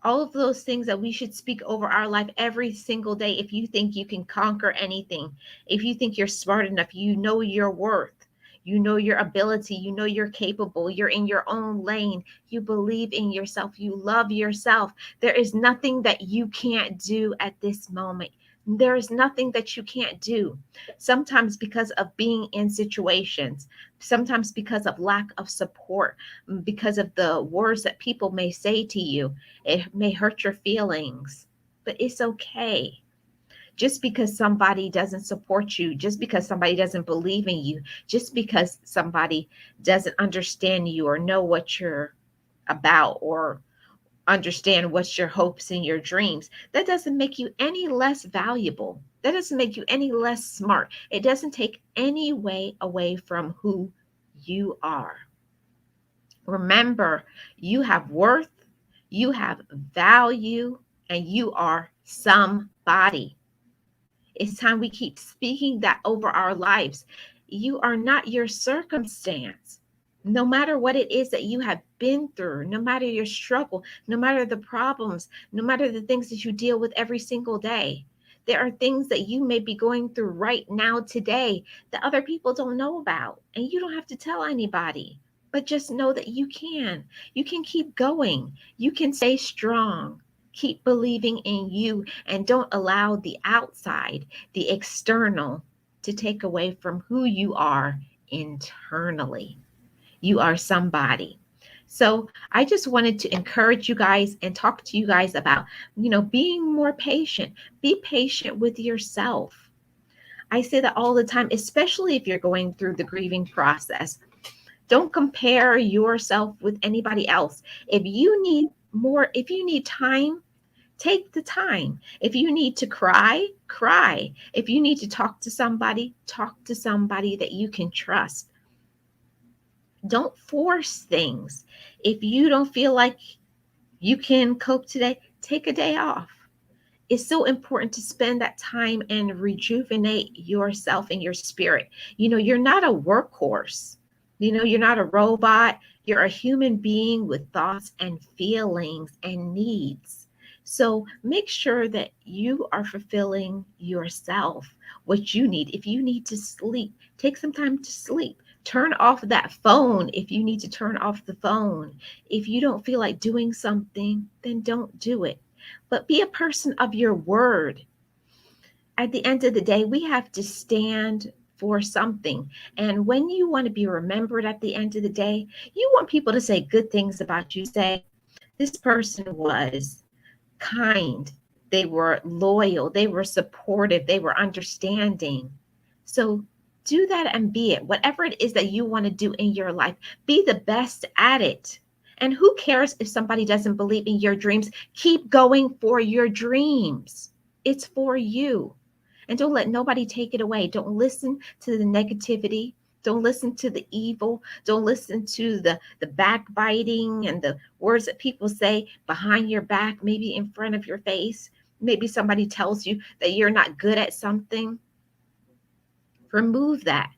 All of those things that we should speak over our life every single day. If you think you can conquer anything, if you think you're smart enough, you know your worth, you know your ability, you know you're capable, you're in your own lane, you believe in yourself, you love yourself. There is nothing that you can't do at this moment. There is nothing that you can't do. Sometimes because of being in situations, sometimes because of lack of support, because of the words that people may say to you, it may hurt your feelings, but it's okay. Just because somebody doesn't support you, just because somebody doesn't believe in you, just because somebody doesn't understand you or know what you're about or understand what's your hopes and your dreams, that doesn't make you any less valuable. That doesn't make you any less smart. It doesn't take any way away from who you are. Remember, you have worth, you have value, and you are somebody. It's time we keep speaking that over our lives. You are not your circumstance. No matter what it is that you have been through, no matter your struggle, no matter the problems, no matter the things that you deal with every single day, there are things that you may be going through right now today that other people don't know about. And you don't have to tell anybody, but just know that you can. You can keep going. You can stay strong. Keep believing in you and don't allow the outside, the external, to take away from who you are internally. You are somebody. So I just wanted to encourage you guys and talk to you guys about, being more patient. Be patient with yourself. I say that all the time, especially if you're going through the grieving process. Don't compare yourself with anybody else. If you need time, take the time. If you need to cry, cry. If you need to talk to somebody that you can trust. Don't force things. If you don't feel like you can cope today, take a day off. It's so important to spend that time and rejuvenate yourself and your spirit. You're not a workhorse. You're not a robot. You're a human being with thoughts and feelings and needs. So make sure that you are fulfilling yourself, what you need. If you need to sleep, take some time to sleep. Turn off that phone if you need to turn off the phone. If you don't feel like doing something, then don't do it. But be a person of your word. At the end of the day, we have to stand for something. And when you want to be remembered at the end of the day, you want people to say good things about you. Say, this person was kind, they were loyal, they were supportive, they were understanding. So do that and be it. Whatever it is that you want to do in your life, be the best at it And who cares if somebody doesn't believe in your dreams? Keep going for your dreams. It's for you. And don't let nobody take it away. Don't listen to the negativity. Don't listen to the evil. Don't listen to the backbiting and the words that people say behind your back, maybe in front of your face. Maybe somebody tells you that you're not good at something. Remove that.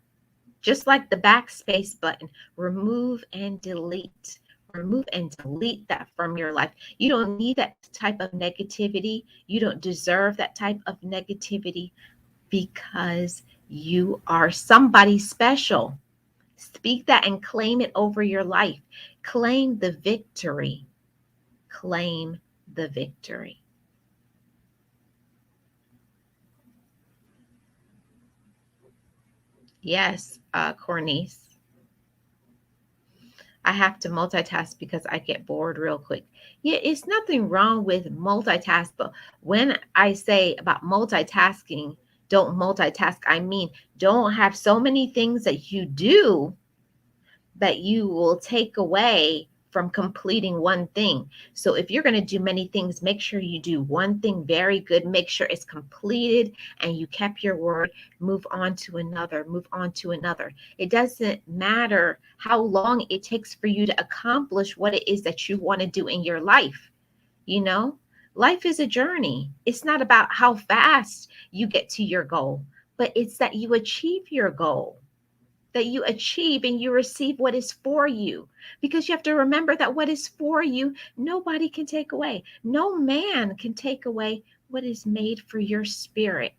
Just like the backspace button, remove and delete. Remove and delete that from your life. You don't need that type of negativity. You don't deserve that type of negativity because you are somebody special. Speak that and claim it over your life. Claim the victory. Claim the victory. Yes, Cornice. I have to multitask because I get bored real quick. Yeah, it's nothing wrong with multitask, but when I say about multitasking, don't multitask, I mean, don't have so many things that you do that you will take away from completing one thing. So if you're going to do many things, make sure you do one thing very good, make sure it's completed and you kept your word. Move on to another, move on to another. It doesn't matter how long it takes for you to accomplish what it is that you want to do in your life. You know, life is a journey. It's not about how fast you get to your goal, but it's that you achieve your goal, that you achieve and you receive what is for you. Because you have to remember that what is for you, nobody can take away. No man can take away what is made for your spirit.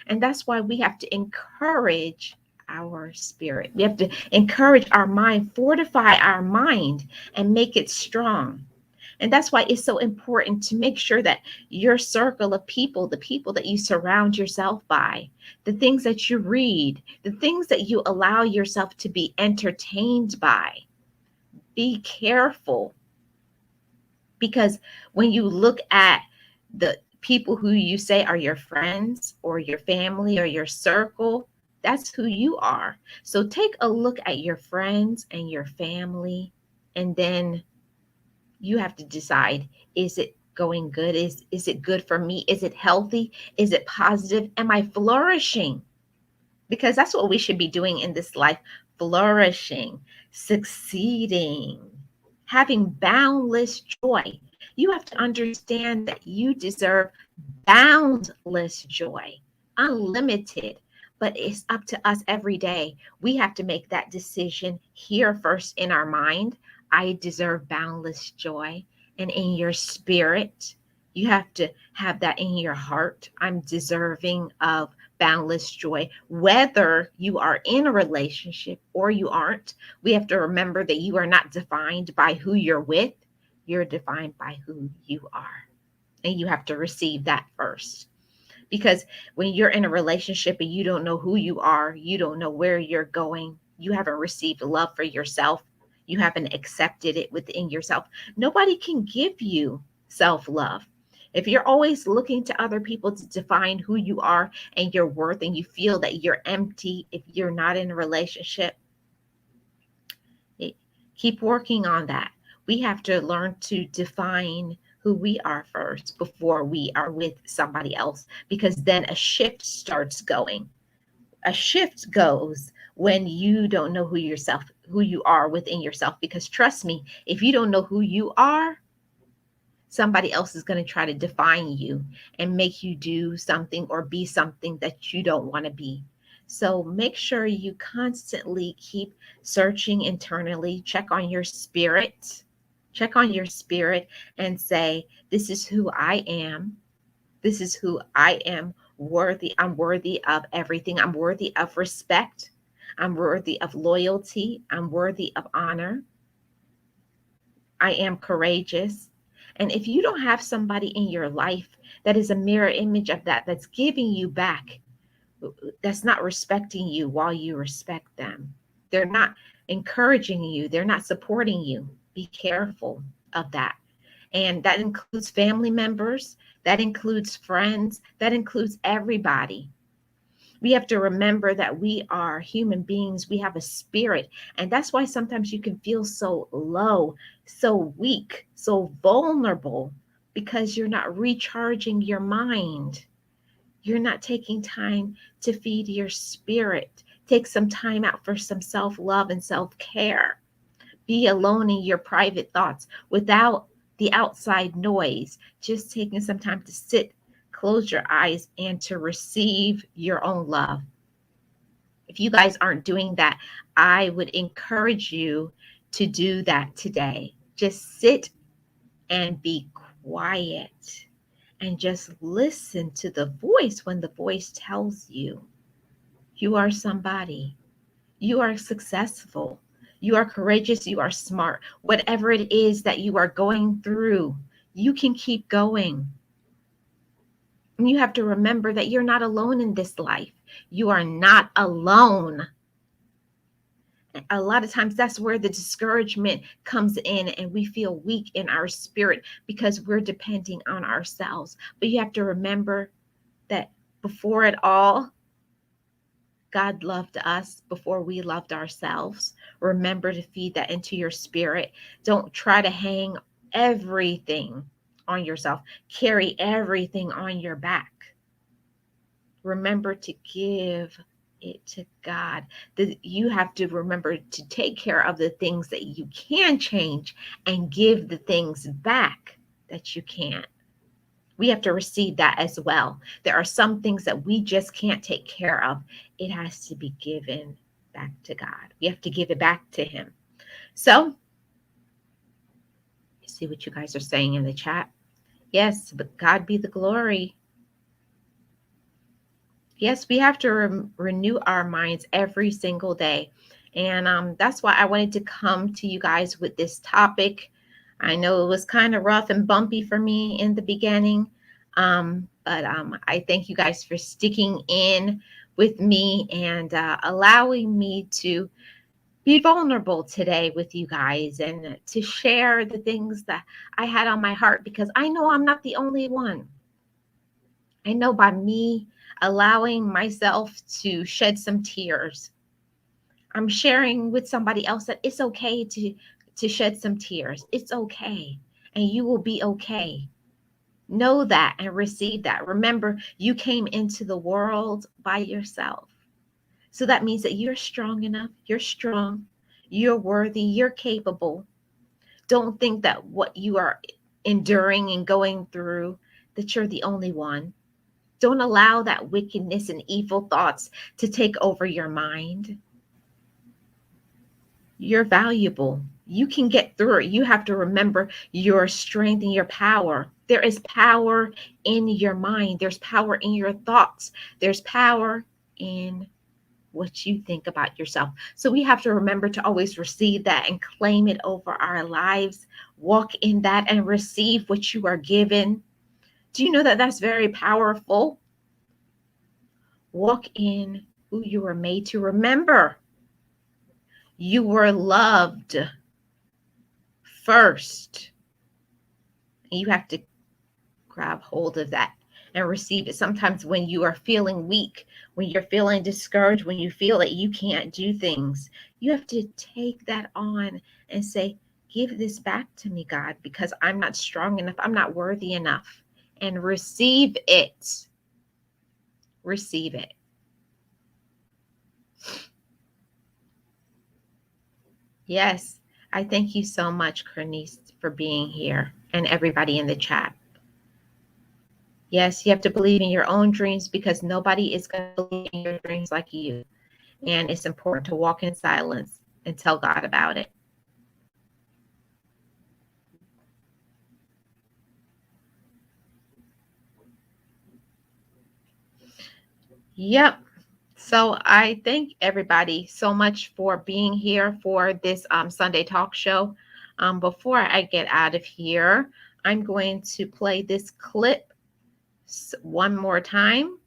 And that's why we have to encourage our spirit. We have to encourage our mind, fortify our mind, and make it strong. And that's why it's so important to make sure that your circle of people, the people that you surround yourself by, the things that you read, the things that you allow yourself to be entertained by, be careful. Because when you look at the people who you say are your friends or your family or your circle, that's who you are. So take a look at your friends and your family, and then you have to decide, is it going good? Is it good for me? Is it healthy? Is it positive? Am I flourishing? Because that's what we should be doing in this life, flourishing, succeeding, having boundless joy. You have to understand that you deserve boundless joy, unlimited. But it's up to us every day. We have to make that decision here first in our mind. I deserve boundless joy. And in your spirit, you have to have that in your heart. I'm deserving of boundless joy. Whether you are in a relationship or you aren't, we have to remember that you are not defined by who you're with. You're defined by who you are. And you have to receive that first. Because when you're in a relationship and you don't know who you are, you don't know where you're going, you haven't received love for yourself, you haven't accepted it within yourself, nobody can give you self-love. If you're always looking to other people to define who you are and your worth, and you feel that you're empty if you're not in a relationship, keep working on that. We have to learn to define who we are first before we are with somebody else, because then a shift starts going. A shift goes when you don't know who you are within yourself. Because trust me, if you don't know who you are, somebody else is going to try to define you and make you do something or be something that you don't want to be. So make sure you constantly keep searching internally, check on your spirit and say, this is who I am. This is who I am worthy. I'm worthy of everything. I'm worthy of respect. I'm worthy of loyalty. I'm worthy of honor. I am courageous. And if you don't have somebody in your life that is a mirror image of that, that's giving you back, that's not respecting you while you respect them, they're not encouraging you, they're not supporting you, be careful of that. And that includes family members, that includes friends, that includes everybody. We have to remember that we are human beings. We have a spirit. And that's why sometimes you can feel so low, so weak, so vulnerable, because you're not recharging your mind. You're not taking time to feed your spirit. Take some time out for some self-love and self-care. Be alone in your private thoughts without the outside noise. Just taking some time to sit, close your eyes, and to receive your own love. If you guys aren't doing that, I would encourage you to do that today. Just sit and be quiet and just listen to the voice when the voice tells you you are somebody, you are successful, you are courageous, you are smart. Whatever it is that you are going through, you can keep going. And you have to remember that you're not alone in this life. You are not alone. A lot of times that's where the discouragement comes in, and we feel weak in our spirit because we're depending on ourselves. But you have to remember that before it all, God loved us before we loved ourselves. Remember to feed that into your spirit. Don't try to hang everything on yourself, carry everything on your back. Remember to give it to God. You have to remember to take care of the things that you can change and give the things back that you can't. We have to receive that as well. There are some things that we just can't take care of. It has to be given back to God. We have to give it back to Him. So, you see what you guys are saying in the chat? Yes, but God be the glory. Yes, we have to renew our minds every single day. And that's why I wanted to come to you guys with this topic. I know it was kind of rough and bumpy for me in the beginning, but I thank you guys for sticking in with me and allowing me to be vulnerable today with you guys and to share the things that I had on my heart, because I know I'm not the only one. I know by me allowing myself to shed some tears, I'm sharing with somebody else that it's okay to shed some tears. It's okay. And you will be okay. Know that and receive that. Remember, you came into the world by yourself. So that means that you're strong enough. You're strong. You're worthy. You're capable. Don't think that what you are enduring and going through, that you're the only one. Don't allow that wickedness and evil thoughts to take over your mind. You're valuable. You can get through it. You have to remember your strength and your power. There is power in your mind. There's power in your thoughts. There's power in what you think about yourself. So we have to remember to always receive that and claim it over our lives. Walk in that and receive what you are given. Do you know that that's very powerful? Walk in who you were made to. Remember, you were loved first. And you have to grab hold of that and receive it. Sometimes when you are feeling weak, when you're feeling discouraged, when you feel that you can't do things, you have to take that on and say, give this back to me, God, because I'm not strong enough. I'm not worthy enough. And receive it. Receive it. Yes, I thank you so much, Kernice, for being here, and everybody in the chat. Yes, you have to believe in your own dreams, because nobody is going to believe in your dreams like you. And it's important to walk in silence and tell God about it. Yep. So I thank everybody so much for being here for this Sunday talk show. Before I get out of here, I'm going to play this clip one more time.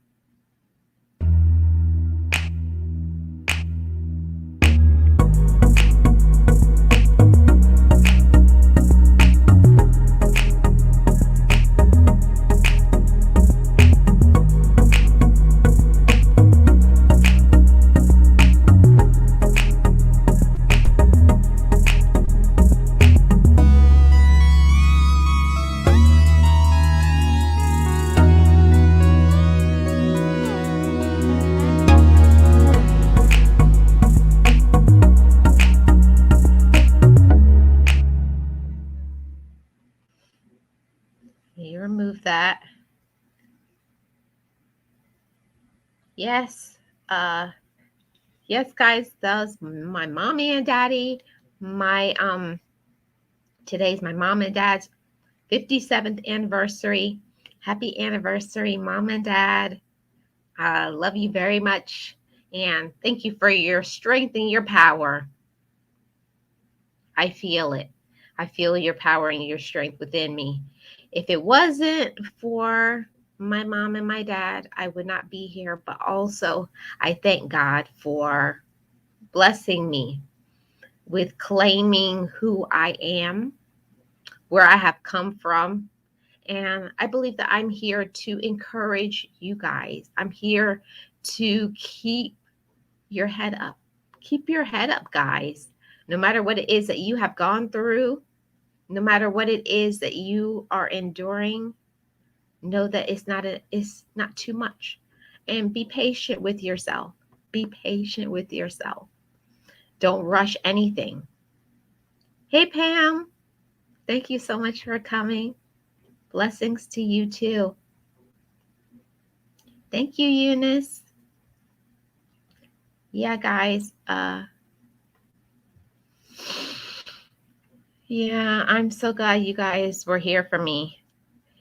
remove that. Yes. Yes, guys, that's my mommy and daddy. My today's my mom and dad's 57th anniversary. Happy anniversary, mom and dad. I love you very much. And thank you for your strength and your power. I feel it. I feel your power and your strength within me. If it wasn't for my mom and my dad, I would not be here. But also, I thank God for blessing me with claiming who I am, where I have come from. And I believe that I'm here to encourage you guys. I'm here to keep your head up. Keep your head up, guys. No matter what it is that you have gone through, no matter what it is that you are enduring, know that it's not too much. And be patient with yourself. Be patient with yourself. Don't rush anything. Hey, Pam. Thank you so much for coming. Blessings to you too. Thank you, Eunice. Yeah, guys. Yeah, I'm so glad you guys were here for me.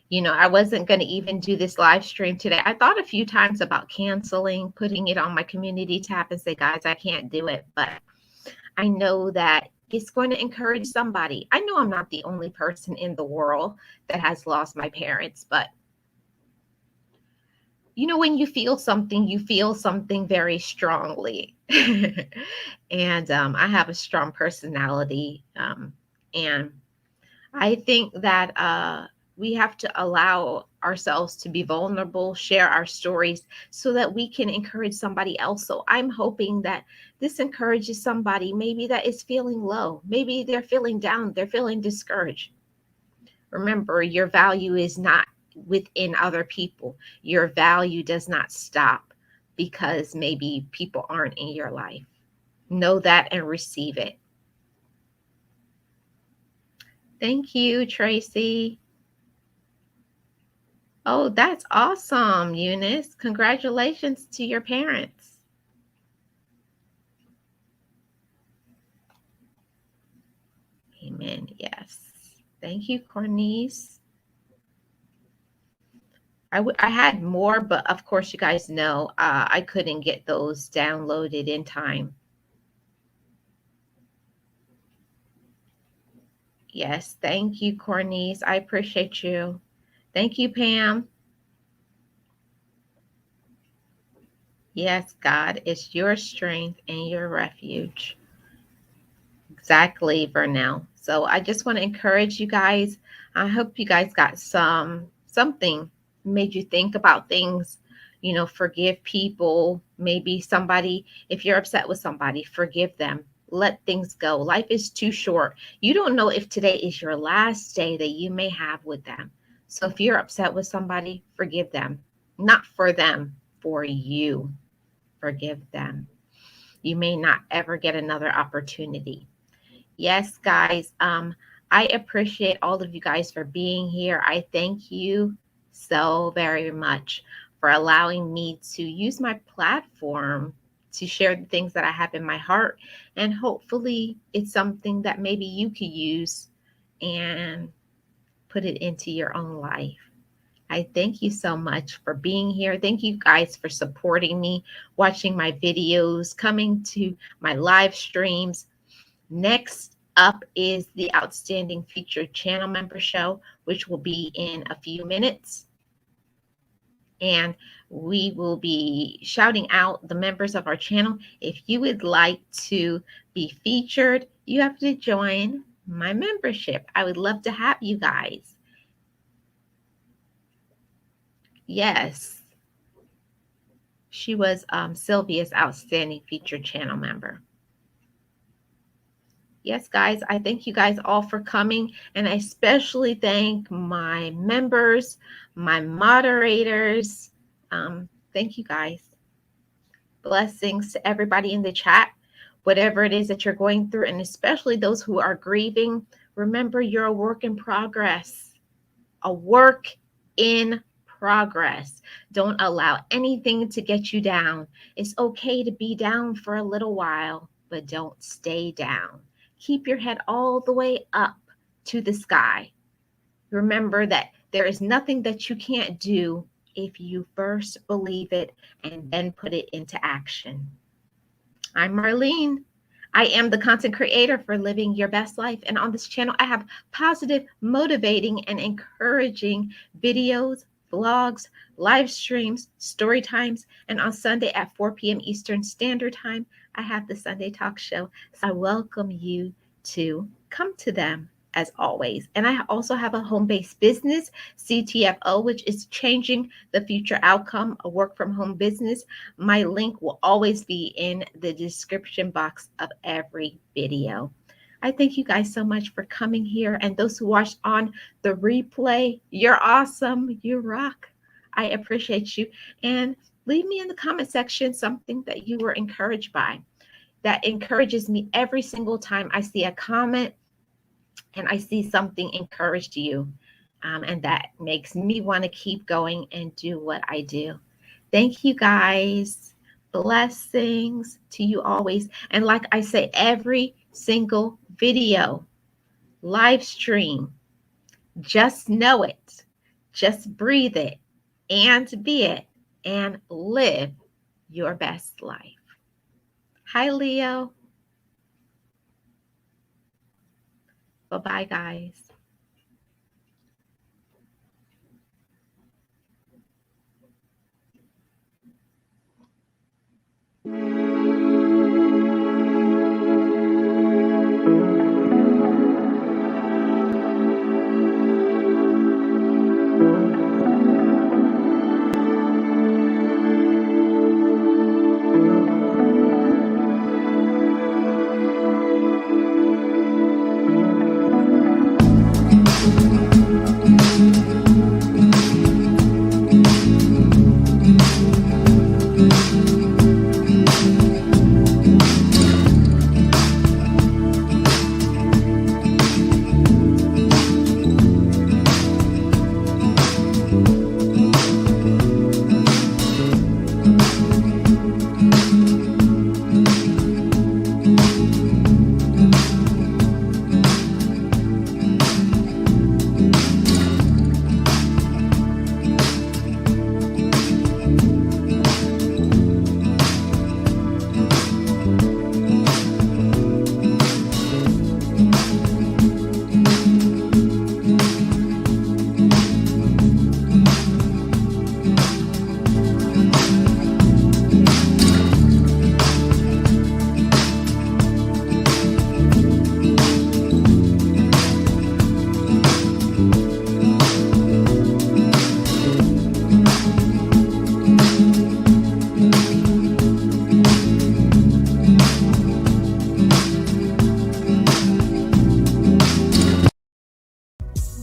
You know, I wasn't going to even do this live stream today. I thought a few times about canceling, putting it on my community tab and say, guys, I can't do it. But I know that it's going to encourage somebody. I know I'm not the only person in the world that has lost my parents, but you know, when you feel something very strongly. And I have a strong personality. And I think that we have to allow ourselves to be vulnerable, share our stories so that we can encourage somebody else. So I'm hoping that this encourages somebody maybe that is feeling low. Maybe they're feeling down, they're feeling discouraged. Remember, your value is not within other people. Your value does not stop because maybe people aren't in your life. Know that and receive it. Thank you, Tracy. Oh, that's awesome, Eunice. Congratulations to your parents. Amen. Yes. Thank you, Cornice. I had more, but of course, you guys know I couldn't get those downloaded in time. Yes. Thank you, Cornice. I appreciate you. Thank you, Pam. Yes, God is your strength and your refuge. Exactly, Vernell. So I just want to encourage you guys. I hope you guys got something made you think about things. You know, forgive people. Maybe somebody, if you're upset with somebody, forgive them. Let things go. Life is too short. You don't know if today is your last day that you may have with them. So if you're upset with somebody, forgive them. Not for them, for you. Forgive them. You may not ever get another opportunity. Yes, guys. I appreciate all of you guys for being here. I thank you so very much for allowing me to use my platform to share the things that I have in my heart. And hopefully it's something that maybe you could use and put it into your own life. I thank you so much for being here. Thank you guys for supporting me, watching my videos, coming to my live streams. Next up is the Outstanding Featured Channel Member Show, which will be in a few minutes. And we will be shouting out the members of our channel. If you would like to be featured, you have to join my membership. I would love to have you guys. Yes. She was Sylvia's Outstanding Featured Channel Member. Yes, guys, I thank you guys all for coming. And I especially thank my members, my moderators. Thank you, guys. Blessings to everybody in the chat. Whatever it is that you're going through, and especially those who are grieving, remember you're a work in progress. A work in progress. Don't allow anything to get you down. It's okay to be down for a little while, but don't stay down. Keep your head all the way up to the sky. Remember that there is nothing that you can't do if you first believe it and then put it into action. I'm Marlene. I am the content creator for Living Your Best Life. And on this channel, I have positive, motivating, and encouraging videos, vlogs, live streams, story times. And on Sunday at 4 p.m. Eastern Standard Time, I have the Sunday Talk Show. So I welcome you to come to them as always. And I also have a home-based business, CTFO, which is changing the future outcome, a work-from-home business. My link will always be in the description box of every video. I thank you guys so much for coming here. And those who watched on the replay, you're awesome. You rock. I appreciate you. And leave me in the comment section something that you were encouraged by. That encourages me every single time I see a comment and I see something encouraged you. And that makes me want to keep going and do what I do. Thank you guys. Blessings to you always. And like I say, every single video, live stream, just know it, just breathe it, and be it, and live your best life. Hi, Leo. Bye-bye, guys.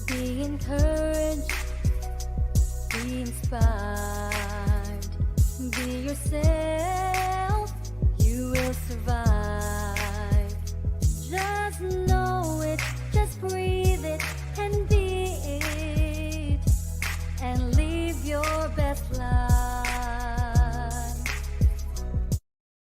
Be encouraged, be inspired, be yourself.